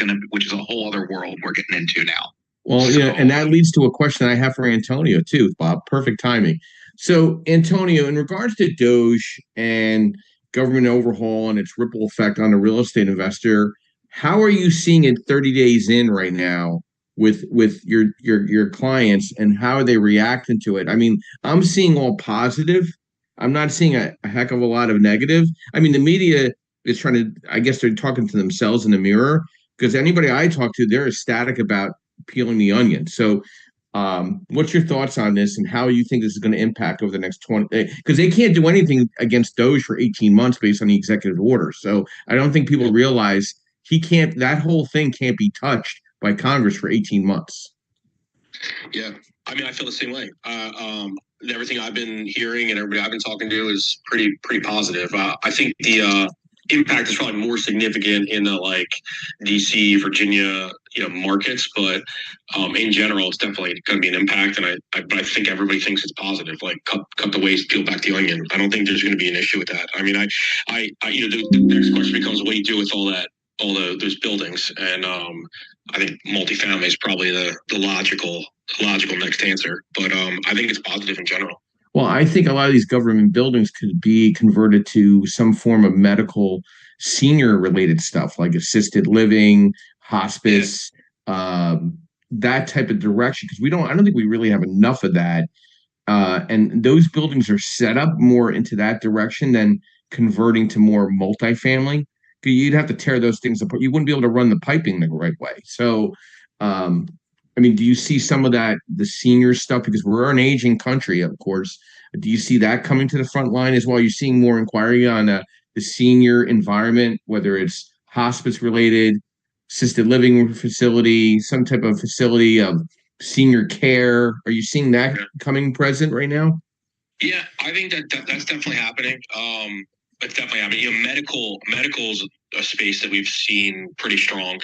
Speaker 3: a whole other world we're getting into now.
Speaker 1: Well, and that leads to a question I have for Antonio too, Bob. Perfect timing. So, Antonio, in regards to Doge and government overhaul and its ripple effect on the real estate investor, how are you seeing it 30 days in right now with your clients, and how are they reacting to it? I mean, I'm seeing all positive. I'm not seeing a heck of a lot of negative. I mean, the media is trying to, I guess they're talking to themselves in the mirror, because anybody I talk to, they're ecstatic about peeling the onion. So what's your thoughts on this, and how you think this is going to impact over the next 20, because they can't do anything against Doge for 18 months based on the executive order. So I don't think people realize that whole thing can't be touched by Congress for 18 months.
Speaker 2: Yeah. I mean, I feel the same way. Everything I've been hearing and everybody I've been talking to is pretty positive. I think the impact is probably more significant in the like DC, Virginia, markets, but in general, it's definitely going to be an impact. And but I think everybody thinks it's positive. Like cut the waste, peel back the onion. I don't think there's going to be an issue with that. I mean, the next question becomes, what do you do with all those buildings? And I think multifamily is probably the logical next answer. But I think it's positive in general.
Speaker 1: Well, I think a lot of these government buildings could be converted to some form of medical senior related stuff like assisted living, hospice, that type of direction. Because I don't think we really have enough of that. And those buildings are set up more into that direction than converting to more multifamily. You'd have to tear those things apart. You wouldn't be able to run the piping the right way. So, I mean, do you see some of that, the senior stuff? Because we're an aging country, of course. Do you see that coming to the front line as well? You're seeing more inquiry on the senior environment, whether it's hospice related, assisted living facility, some type of facility of senior care. Are you seeing that coming present right now?
Speaker 2: Yeah, I think that's definitely happening. It's definitely happening. Medical's a space that we've seen pretty strong,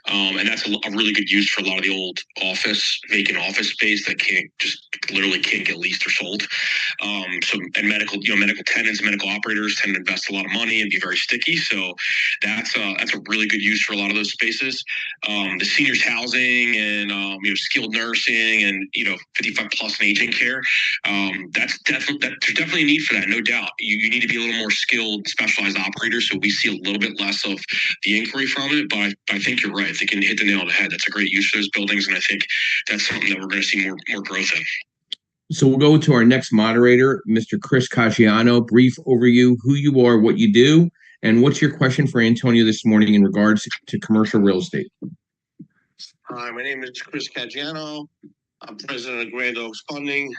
Speaker 2: and that's a really good use for a lot of the old vacant office space that literally can't get leased or sold. And medical tenants, medical operators tend to invest a lot of money and be very sticky. So that's a really good use for a lot of those spaces. The seniors housing and skilled nursing and 55 plus and aging care. There's definitely a need for that, no doubt. You need to be a little more skilled, specialized operators. So we see a little bit less of the inquiry from it, but I think you're right. They can hit the nail on the head. That's a great use for those buildings, and I think that's something that we're going to see more growth in.
Speaker 1: So we'll go to our next moderator, Mr. Chris Caggiano. Brief overview, who you are, what you do, and what's your question for Antonio this morning in regards to commercial real estate?
Speaker 4: Hi, my name is Chris Caggiano. I'm president of Grand Oaks Funding,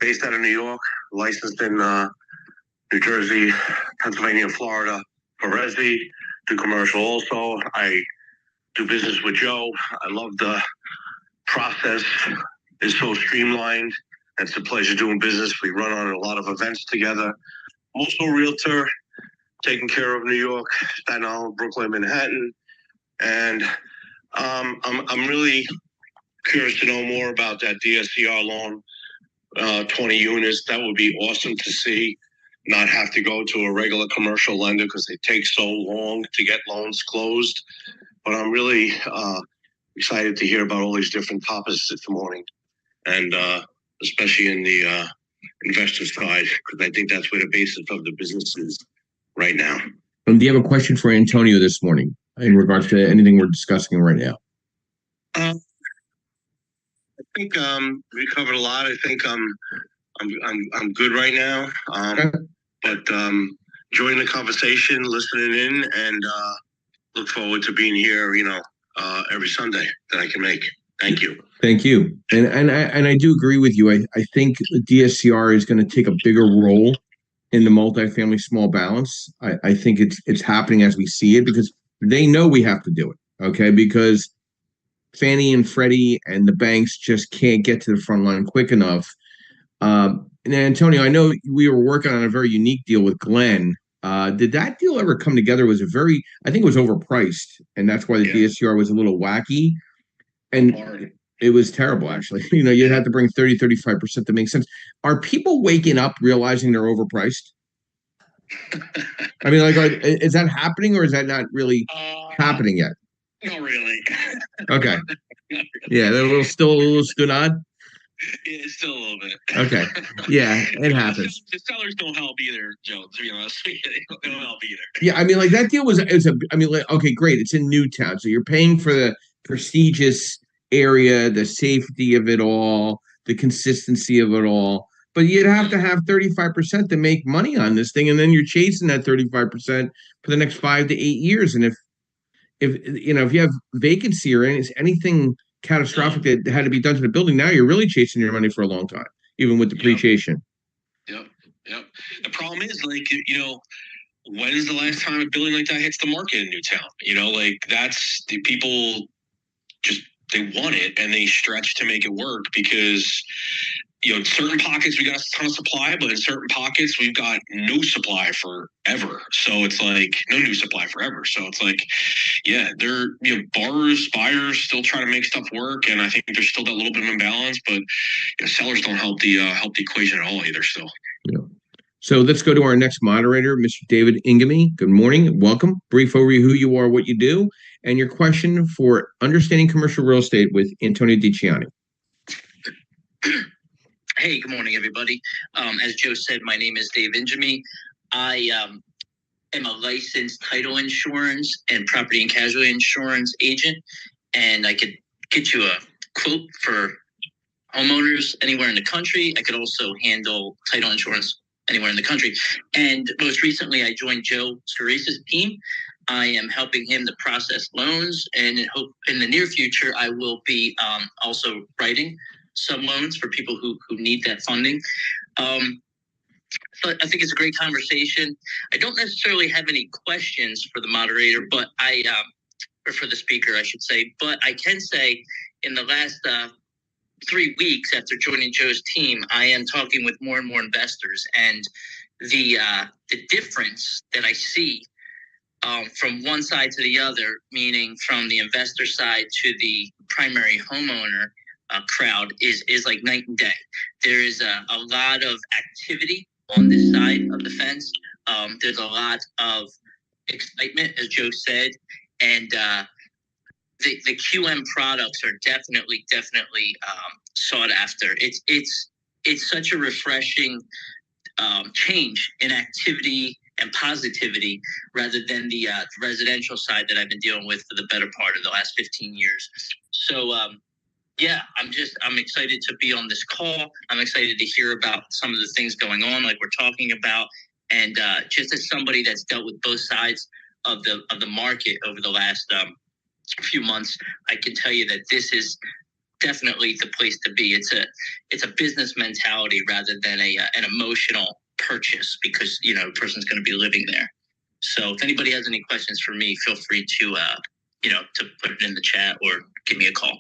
Speaker 4: based out of New York, licensed in New Jersey, Pennsylvania, and Florida for resi, do commercial also. I do business with Joe. I love the process. It's so streamlined. It's a pleasure doing business. We run on a lot of events together. I'm also a realtor, taking care of New York, Staten Island, Brooklyn, Manhattan. And I'm really curious to know more about that DSCR loan, 20 units. That would be awesome to see. Not have to go to a regular commercial lender because they take so long to get loans closed. But I'm really excited to hear about all these different topics this morning, and especially in the investor side, because I think that's where the basis of the business is right now.
Speaker 1: Do you have a question for Antonio this morning in regards to anything we're discussing right now?
Speaker 4: I think we covered a lot. I think I'm good right now. But enjoying the conversation, listening in, and look forward to being here, every Sunday that I can make. Thank you.
Speaker 1: Thank you. And I do agree with you. I think the DSCR is going to take a bigger role in the multifamily small balance. I think it's happening as we see it because they know we have to do it. Okay. Because Fannie and Freddie and the banks just can't get to the front line quick enough. And Antonio, I know we were working on a very unique deal with Glenn. Did that deal ever come together? I think it was overpriced, and that's why the DSCR was a little wacky. And it was terrible, actually. You had to bring 35% to make sense. Are people waking up realizing they're overpriced? I mean, is that happening, or is that not really happening yet?
Speaker 2: Not really.
Speaker 1: Okay. Yeah, they're still a little stood on.
Speaker 2: Yeah, it's still a little bit.
Speaker 1: Okay. Yeah, it happens.
Speaker 2: The sellers don't help either, Joe, to be honest. They don't help either.
Speaker 1: Yeah, I mean, that deal okay, great. It's in Newtown. So you're paying for the prestigious area, the safety of it all, the consistency of it all. But you'd have to have 35% to make money on this thing. And then you're chasing that 35% for the next 5 to 8 years. And if you have vacancy or anything catastrophic that had to be done to the building, now you're really chasing your money for a long time, even with depreciation.
Speaker 2: Yep. The problem is, when is the last time a building like that hits the market in Newtown? That's the people just, they want it and they stretch to make it work because in certain pockets we got a ton of supply, but in certain pockets we've got no supply forever. So it's like no new supply forever. So it's like, yeah, they're borrowers, buyers still trying to make stuff work, and I think there's still that little bit of imbalance, but sellers don't help the equation at all either. Still.
Speaker 1: Yeah. So let's go to our next moderator, Mr. David Ingamy. Good morning. Welcome. Brief overview who you are, what you do, and your question for understanding commercial real estate with Antonio DiCianni.
Speaker 5: Hey, good morning, everybody. As Joe said, my name is Dave Ingamy. I am a licensed title insurance and property and casualty insurance agent, and I could get you a quote for homeowners anywhere in the country. I could also handle title insurance anywhere in the country. And most recently, I joined Joe Scarice's team. I am helping him to process loans, and in the near future, I will be also writing some loans for people who need that funding. So I think it's a great conversation. I don't necessarily have any questions for the moderator, but or for the speaker, I should say. But I can say in the last 3 weeks after joining Joe's team, I am talking with more and more investors, and the difference that I see from one side to the other, meaning from the investor side to the primary homeowner crowd, is like night and day. There is a lot of activity on this side of the fence. There's a lot of excitement, as Joe said, and the QM products are definitely sought after. It's such a refreshing change in activity and positivity rather than the residential side that I've been dealing with for the better part of the last 15 years. So yeah, I'm excited to be on this call. I'm excited to hear about some of the things going on, like we're talking about, and just as somebody that's dealt with both sides of the market over the last few months, I can tell you that this is definitely the place to be. It's a business mentality rather than an emotional purchase, because a person's going to be living there. So if anybody has any questions for me, feel free to to put it in the chat or give me a call.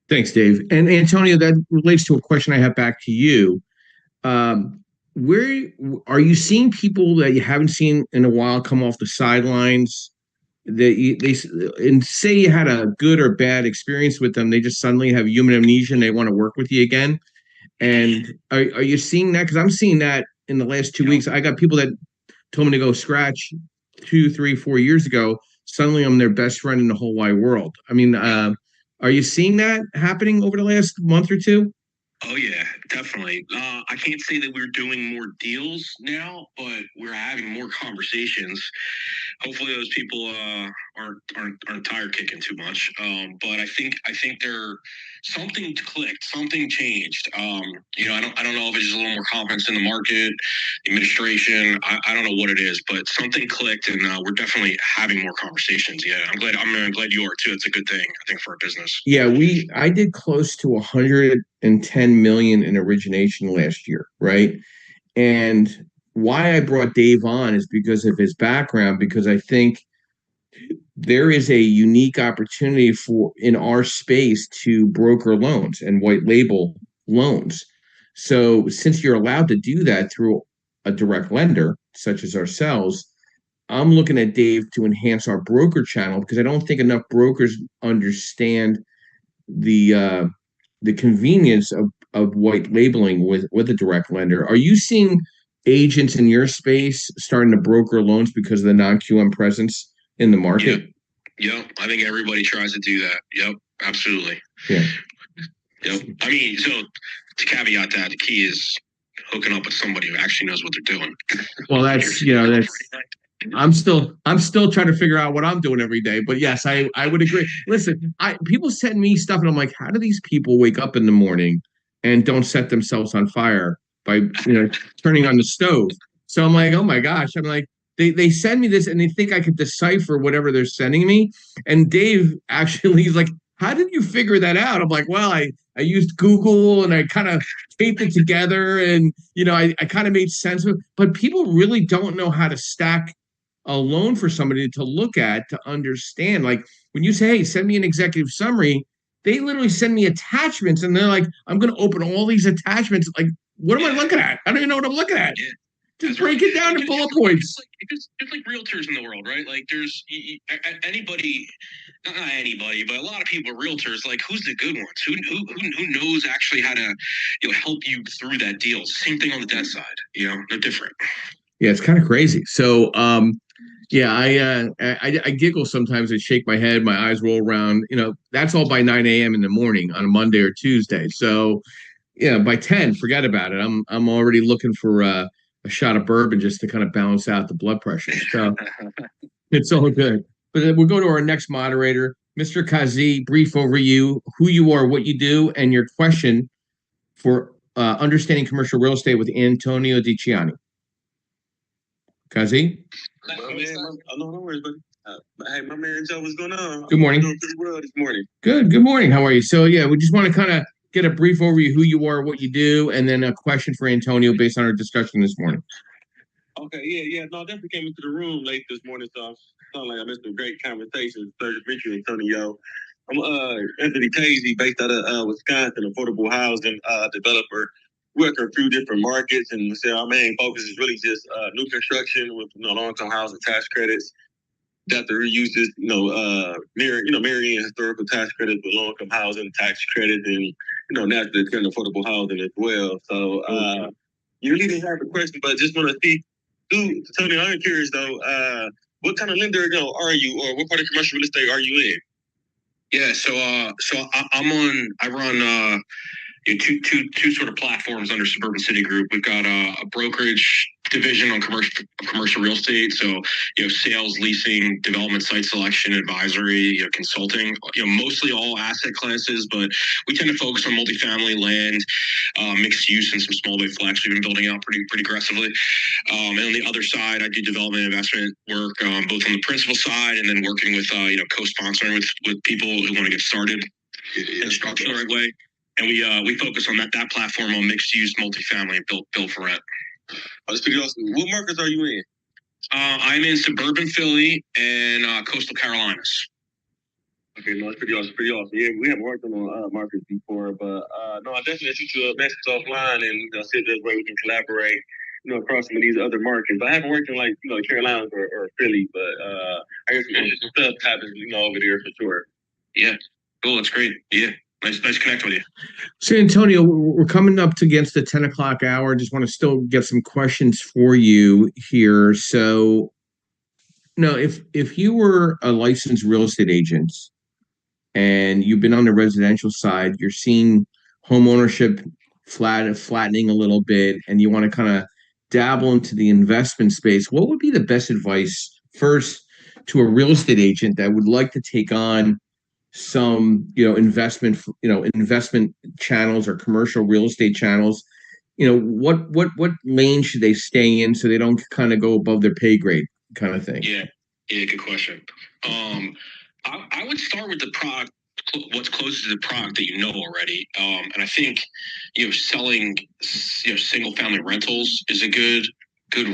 Speaker 1: Thanks, Dave. And Antonio, that relates to a question I have back to you. Where are you seeing people that you haven't seen in a while come off the sidelines? And say you had a good or bad experience with them, they just suddenly have human amnesia and they want to work with you again. And are you seeing that? Because I'm seeing that in the last 2 weeks. I got people that told me to go scratch 2, 3, 4 years ago. Suddenly I'm their best friend in the whole wide world. I mean, are you seeing that happening over the last month or two?
Speaker 2: Oh yeah, definitely. I can't say that we're doing more deals now, but we're having more conversations. Hopefully, those people aren't tire kicking too much. But I think something clicked, something changed. I don't know if it's just a little more confidence in the market, administration. I don't know what it is, but something clicked, and we're definitely having more conversations. Yeah, I'm glad you are too. It's a good thing, I think, for our business.
Speaker 1: Yeah, I did close to 110 million in origination last year, right? And why I brought Dave on is because of his background, because I think there is a unique opportunity in our space to broker loans and white label loans. So since you're allowed to do that through a direct lender, such as ourselves, I'm looking at Dave to enhance our broker channel, because I don't think enough brokers understand the convenience of white labeling with a direct lender. Are you seeing agents in your space starting to broker loans because of the non-QM presence in the market?
Speaker 2: Yep. I think everybody tries to do that. Yep, absolutely.
Speaker 1: Yeah.
Speaker 2: Yep. I mean, so to caveat that, the key is hooking up with somebody who actually knows what they're doing.
Speaker 1: Well, that's I'm still trying to figure out what I'm doing every day. But yes, I would agree. Listen, people send me stuff and I'm like, how do these people wake up in the morning and don't set themselves on fire by turning on the stove? So I'm like, oh my gosh. I'm like, they send me this and they think I could decipher whatever they're sending me. And Dave actually is like, how did you figure that out? I'm like, well, I used Google and I kind of taped it together, and I kind of made sense of it. But people really don't know how to stack a loan for somebody to look at, to understand. Like when you say, hey, send me an executive summary, they literally send me attachments, and they're like, I'm going to open all these attachments. Like, what am I looking at? I don't even know what I'm looking at.
Speaker 2: Yeah.
Speaker 1: Just break it down to bullet points.
Speaker 2: It's like realtors in the world, right? Like there's anybody, not anybody, but a lot of people are realtors. Like who's the good ones? Who knows actually how to help you through that deal? Same thing on the debt side, no different.
Speaker 1: Yeah, it's kind of crazy. So yeah, I giggle sometimes and shake my head, my eyes roll around. That's all by 9 a.m. in the morning on a Monday or Tuesday. So yeah, by 10, forget about it. I'm already looking for a shot of bourbon just to kind of balance out the blood pressure. So it's all good. But we'll go to our next moderator, Mr. Kazi. Brief overview, who you are, what you do, and your question for understanding commercial real estate with Antonio DiCianni. Kazi?
Speaker 4: No worries, buddy. Hey, my man Joe, what's going on?
Speaker 1: Good morning.
Speaker 4: I'm doing pretty well this morning.
Speaker 1: Good morning. How are you? So yeah, we just want to kind of get a brief overview who you are, what you do, and then a question for Antonio based on our discussion this morning.
Speaker 4: Okay, yeah. No, I definitely came into the room late this morning, so I sound like I missed a great conversation. Pleasure to meet you, Antonio. I'm Anthony Casey, based out of Wisconsin, affordable housing developer. Work in a few different markets, and our main focus is really just new construction with long-term housing tax credits. That the reuses, marrying historical tax credits with low-income housing tax credits, and naturally it's affordable housing as well. So you really didn't have a question, but just want to see. Tony, I'm curious though. What kind of lender are you, or what part of commercial real estate are you in?
Speaker 2: Yeah, so I run two sort of platforms under Suburban City Group. We've got a brokerage division on commercial real estate, so sales, leasing, development, site selection, advisory, consulting, mostly all asset classes, but we tend to focus on multifamily, land, mixed use, and some small bay flex. We've been building out pretty aggressively. And on the other side, I do development investment work, both on the principal side and then working with co-sponsoring with people who want to get started and structure the right way. And we focus on that platform on mixed use, multifamily, and built for rent.
Speaker 4: That's pretty awesome. What markets are you in?
Speaker 2: I'm in suburban Philly and coastal Carolinas.
Speaker 4: Okay, no, it's pretty awesome. Yeah, we haven't worked on markets before, but no, I definitely shoot you a message offline and see if there's a way we can collaborate, across some of these other markets. But I haven't worked in Carolinas or Philly, but I guess some interesting stuff happens, over there for sure.
Speaker 2: Yeah, cool. That's great. Yeah. Nice connect with you.
Speaker 1: So, Antonio, we're coming up against the 10 o'clock hour. Just want to still get some questions for you here. So, if you were a licensed real estate agent and you've been on the residential side, you're seeing home ownership flattening a little bit, and you want to kind of dabble into the investment space, what would be the best advice first to a real estate agent that would like to take on some investment channels or commercial real estate channels? What lane should they stay in so they don't kind of go above their pay grade kind of thing?
Speaker 2: Yeah, good question. I would start with the product, what's closest to the product that already, and I think selling single family rentals is a good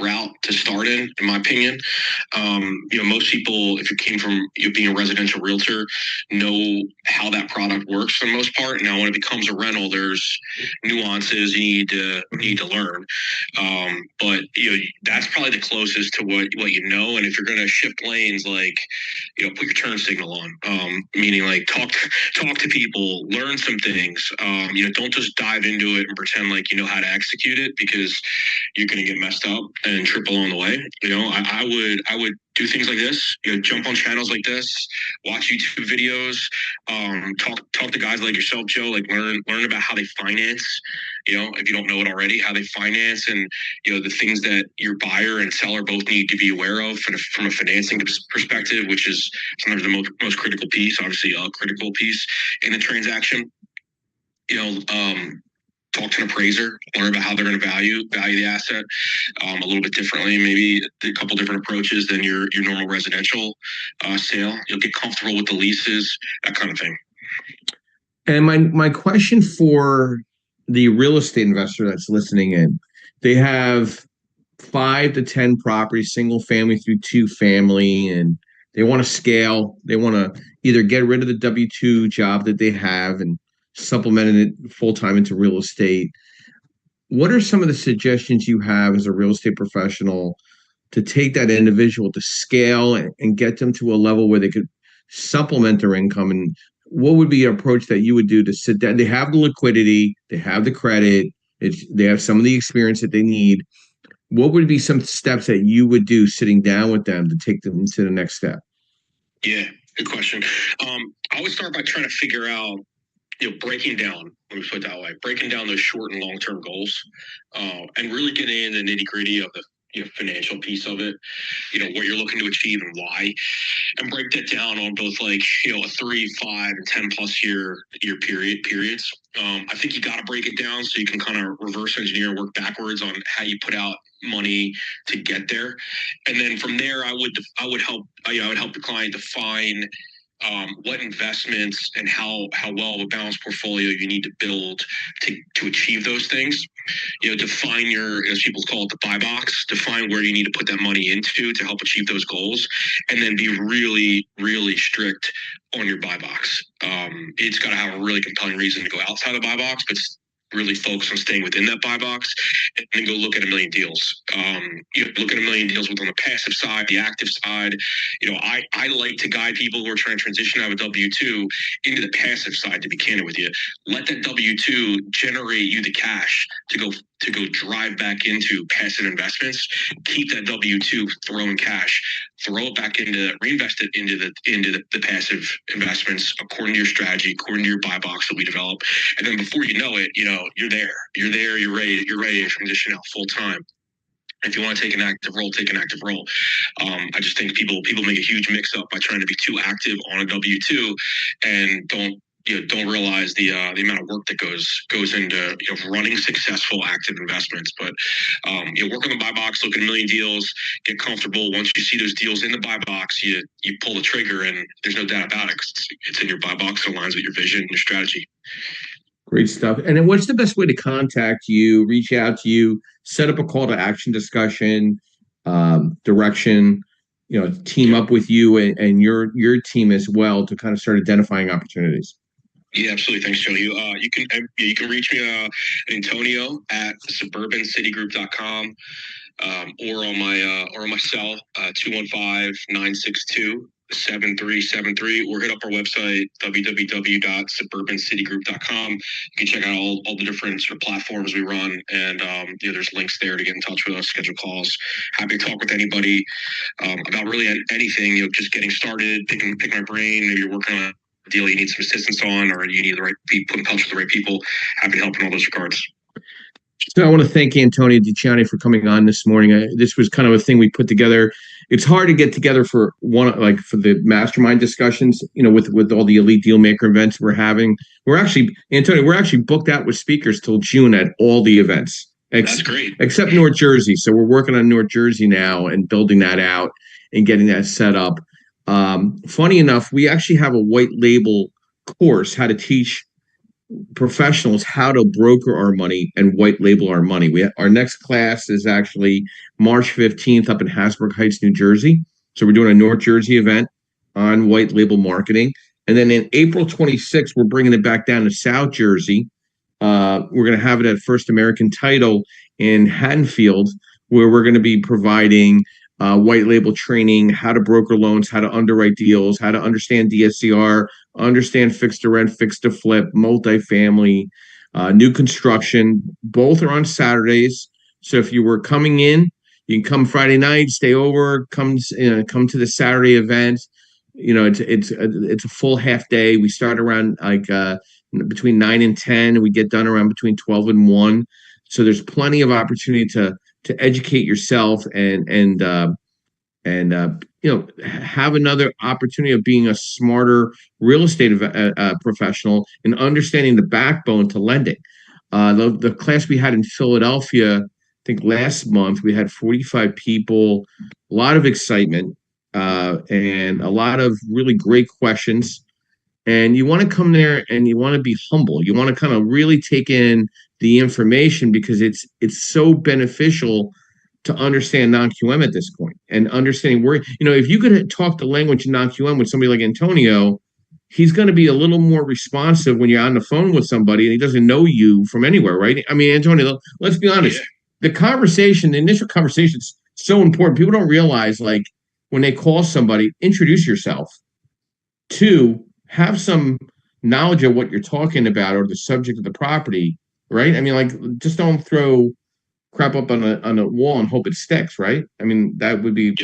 Speaker 2: route to start in my opinion. Most people, if you came from being a residential realtor, know how that product works for the most part. Now, when it becomes a rental, there's nuances you need to learn. But that's probably the closest to what And if you're going to shift lanes, put your turn signal on. Meaning talk to people, learn some things. Don't just dive into it and pretend like you know how to execute it, because you're going to get messed up and trip along the way. I would do things like this. Jump on channels like this, watch YouTube videos, talk to guys like yourself, Joe. Learn about how they finance. If you don't know it already, how they finance, and the things that your buyer and seller both need to be aware of from a financing perspective, which is sometimes the most critical piece. Obviously, a critical piece in the transaction. Talk to an appraiser, learn about how they're going to value the asset a little bit differently, maybe a couple different approaches than your normal residential sale. You'll get comfortable with the leases, that kind of thing.
Speaker 1: And my question for the real estate investor that's listening in, they have 5 to 10 properties, single family through 2 family, and they want to scale. They want to, either get rid of the W-2 job that they have and supplementing it full-time into real estate. What are some of the suggestions you have as a real estate professional to take that individual to scale and get them to a level where they could supplement their income? And what would be an approach that you would do to sit down? They have the liquidity, they have the credit, they have some of the experience that they need. What would be some steps that you would do sitting down with them to take them to the next step?
Speaker 2: Yeah, good question. I would start by trying to figure out, breaking down, let me put it that way, breaking down those short and long-term goals, and really getting in the nitty-gritty of the financial piece of it, what you're looking to achieve and why, and break that down on both like, a 3, 5, and 10 plus year periods. I think you got to break it down so you can kind of reverse engineer and work backwards on how you put out money to get there. And then from there, I would help the client define what investments and how well of a balanced portfolio you need to build to achieve those things. Define your, as people call it, the buy box. Define where you need to put that money into to help achieve those goals, and then be really, really strict on your buy box. It's got to have a really compelling reason to go outside the buy box, but really focus on staying within that buy box, and then go look at a million deals. Look at a million deals with on the passive side, the active side. I like to guide people who are trying to transition out of a W-2 into the passive side, to be candid with you. Let that W-2 generate you the cash to go drive back into passive investments. Keep that W-2 throwing cash, throw it back reinvest it into the passive investments according to your strategy, according to your buy box that we develop. And then before you know it, you're there, you're ready to transition out full time. If you want to take an active role, take an active role. I just think people make a huge mix up by trying to be too active on a W-2 and don't realize the amount of work that goes into running successful active investments. But work on the buy box, look at a million deals, get comfortable. Once you see those deals in the buy box, you pull the trigger, and there's no doubt about it. It's in your buy box, it aligns with your vision and your strategy.
Speaker 1: Great stuff. And then what's the best way to contact you, reach out to you, set up a call to action discussion, direction, team up with you and your team as well to kind of start identifying opportunities?
Speaker 2: Yeah, absolutely. Thanks, Joe. You can reach me Antonio at suburbancitygroup.com, or on my cell 215-962-7373, or hit up our website www.suburbancitygroup.com. You can check out all the different sort of platforms we run, and there's links there to get in touch with us, schedule calls. Happy to talk with anybody about really anything. Just getting started, picking my brain. Maybe you're working on a deal you need some assistance on, or you need the right people, put in touch with the right people. Happy to help in all those regards.
Speaker 1: So I want to thank Antonio DiCianni for coming on this morning. This was kind of a thing we put together. It's hard to get together for the mastermind discussions, with all the elite deal maker events we're having. We're actually booked out with speakers till June at all the events.
Speaker 2: That's great.
Speaker 1: Except North Jersey. So we're working on North Jersey now and building that out and getting that set up. Funny enough, we actually have a white label course, how to teach professionals how to broker our money and white label our money. Our next class is actually March 15th up in Hasbrook Heights, New Jersey. So we're doing a North Jersey event on white label marketing. And then in April 26th, we're bringing it back down to South Jersey. We're going to have it at First American Title in Haddonfield, where we're going to be providing white label training, how to broker loans, how to underwrite deals, how to understand DSCR, understand fixed to rent, fixed to flip, multifamily, new construction. Both are on Saturdays. So if you were coming in, you can come Friday night, stay over, come to the Saturday event. It's a full half day. We start around between 9 and 10, and we get done around between 12 and 1. So there's plenty of opportunity to educate yourself and have another opportunity of being a smarter real estate professional and understanding the backbone to lending. The class we had in Philadelphia, I think last month, we had 45 people, a lot of excitement, and a lot of really great questions. And you want to come there and you want to be humble. You want to kind of really take in the information, because it's so beneficial to understand non-QM at this point, and understanding where, if you could talk the language in non-QM with somebody like Antonio, he's going to be a little more responsive when you're on the phone with somebody and he doesn't know you from anywhere, right? I mean, Antonio, let's be honest. The conversation, the initial conversation is so important. People don't realize, like, when they call somebody, introduce yourself. Two, have some knowledge of what you're talking about or the subject of the property, right? I mean, like, just don't throw crap up on a wall and hope it sticks, right? I mean, that would be,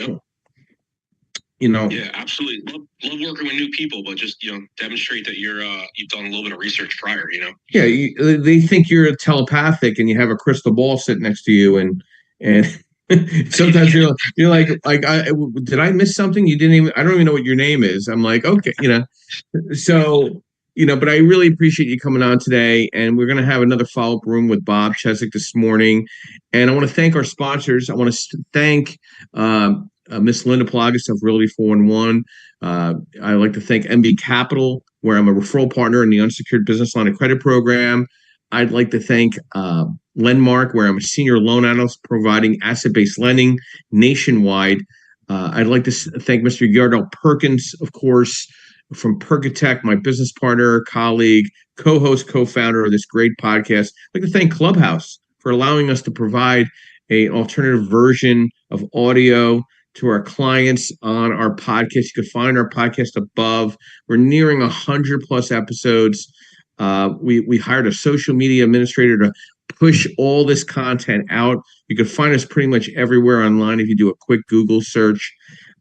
Speaker 2: Yeah, absolutely. Love working with new people, but just demonstrate that you've done a little bit of research prior.
Speaker 1: Yeah, they think you're telepathic and you have a crystal ball sitting next to you, and sometimes you're like, did I miss something? You didn't even. I don't even know what your name is. I'm like, okay, So, but I really appreciate you coming on today, and we're going to have another follow-up room with Bob Chesek this morning. And I want to thank our sponsors. I want to thank Miss Linda Pelagas of Realty 411. I'd like to thank MB Capital, where I'm a referral partner in the unsecured business line of credit program. I'd like to thank Lendmark, where I'm a senior loan analyst providing asset-based lending nationwide. I'd like to thank Mr. Yardell Perkins, of course, from Perkatech, my business partner, colleague, co-host, co-founder of this great podcast. I'd like to thank Clubhouse for allowing us to provide an alternative version of audio to our clients on our podcast. You can find our podcast above. We're nearing 100+ episodes. We hired a social media administrator to push all this content out. You can find us pretty much everywhere online if you do a quick Google search.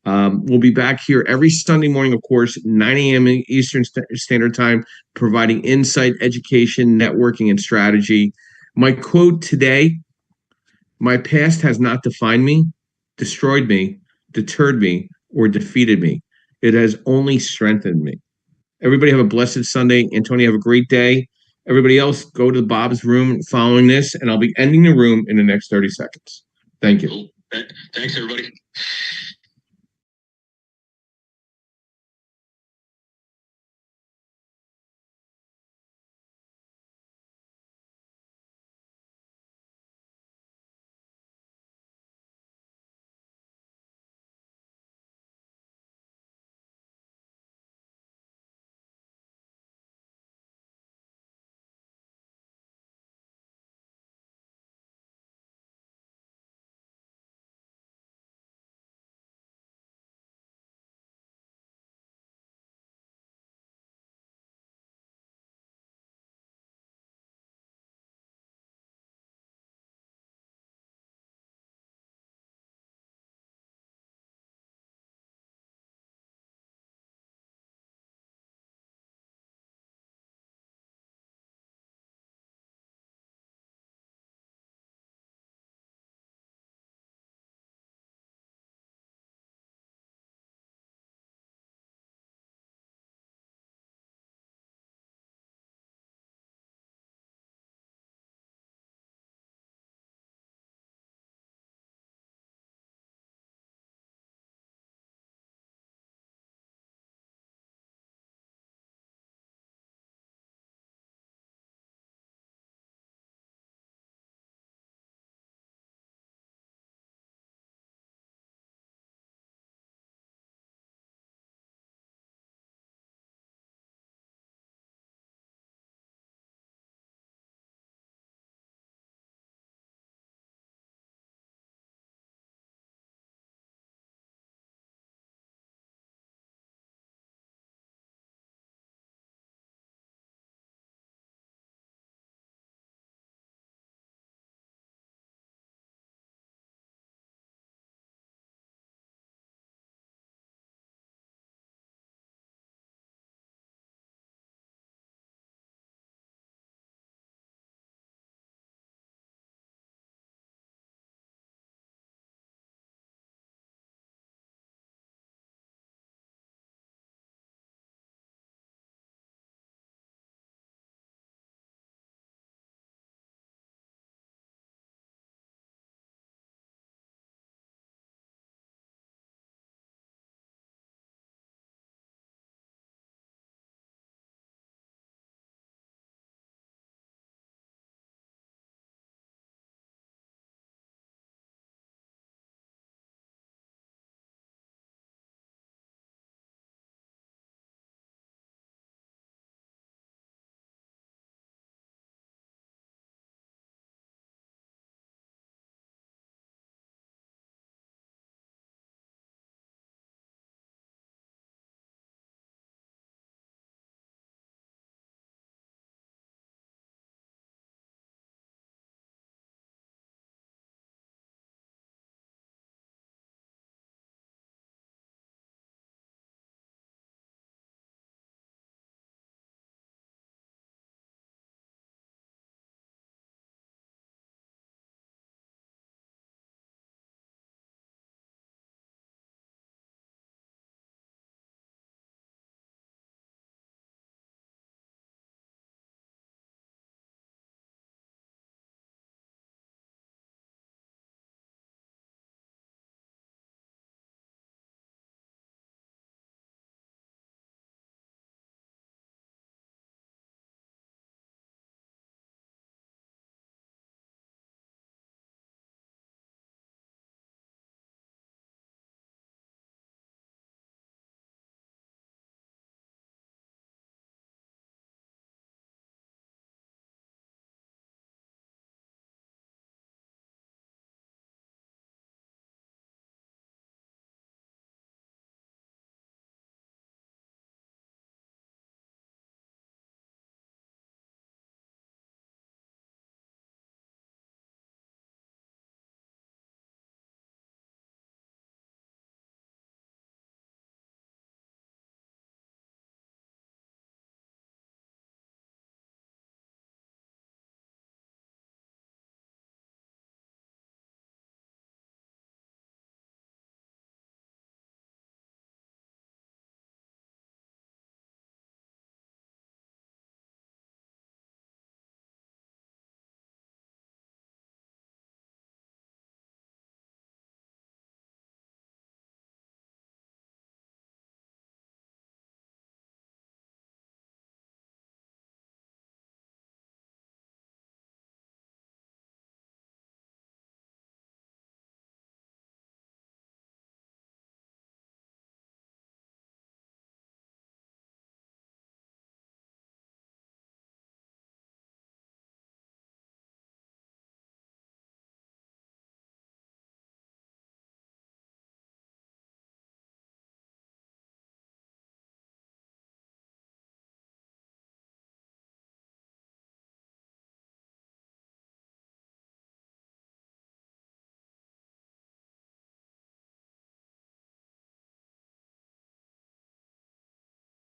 Speaker 1: We'll be back here every Sunday morning, of course, 9 a.m. Eastern Standard Time, providing insight, education, networking, and strategy. My quote today: my past has not defined me, destroyed me, deterred me, or defeated me. It has only strengthened me. Everybody have a blessed Sunday. Antonio, have a great day. Everybody else, go to Bob's room following this, and I'll be ending the room in the next 30 seconds. Thank you.
Speaker 2: Cool. Thanks, everybody.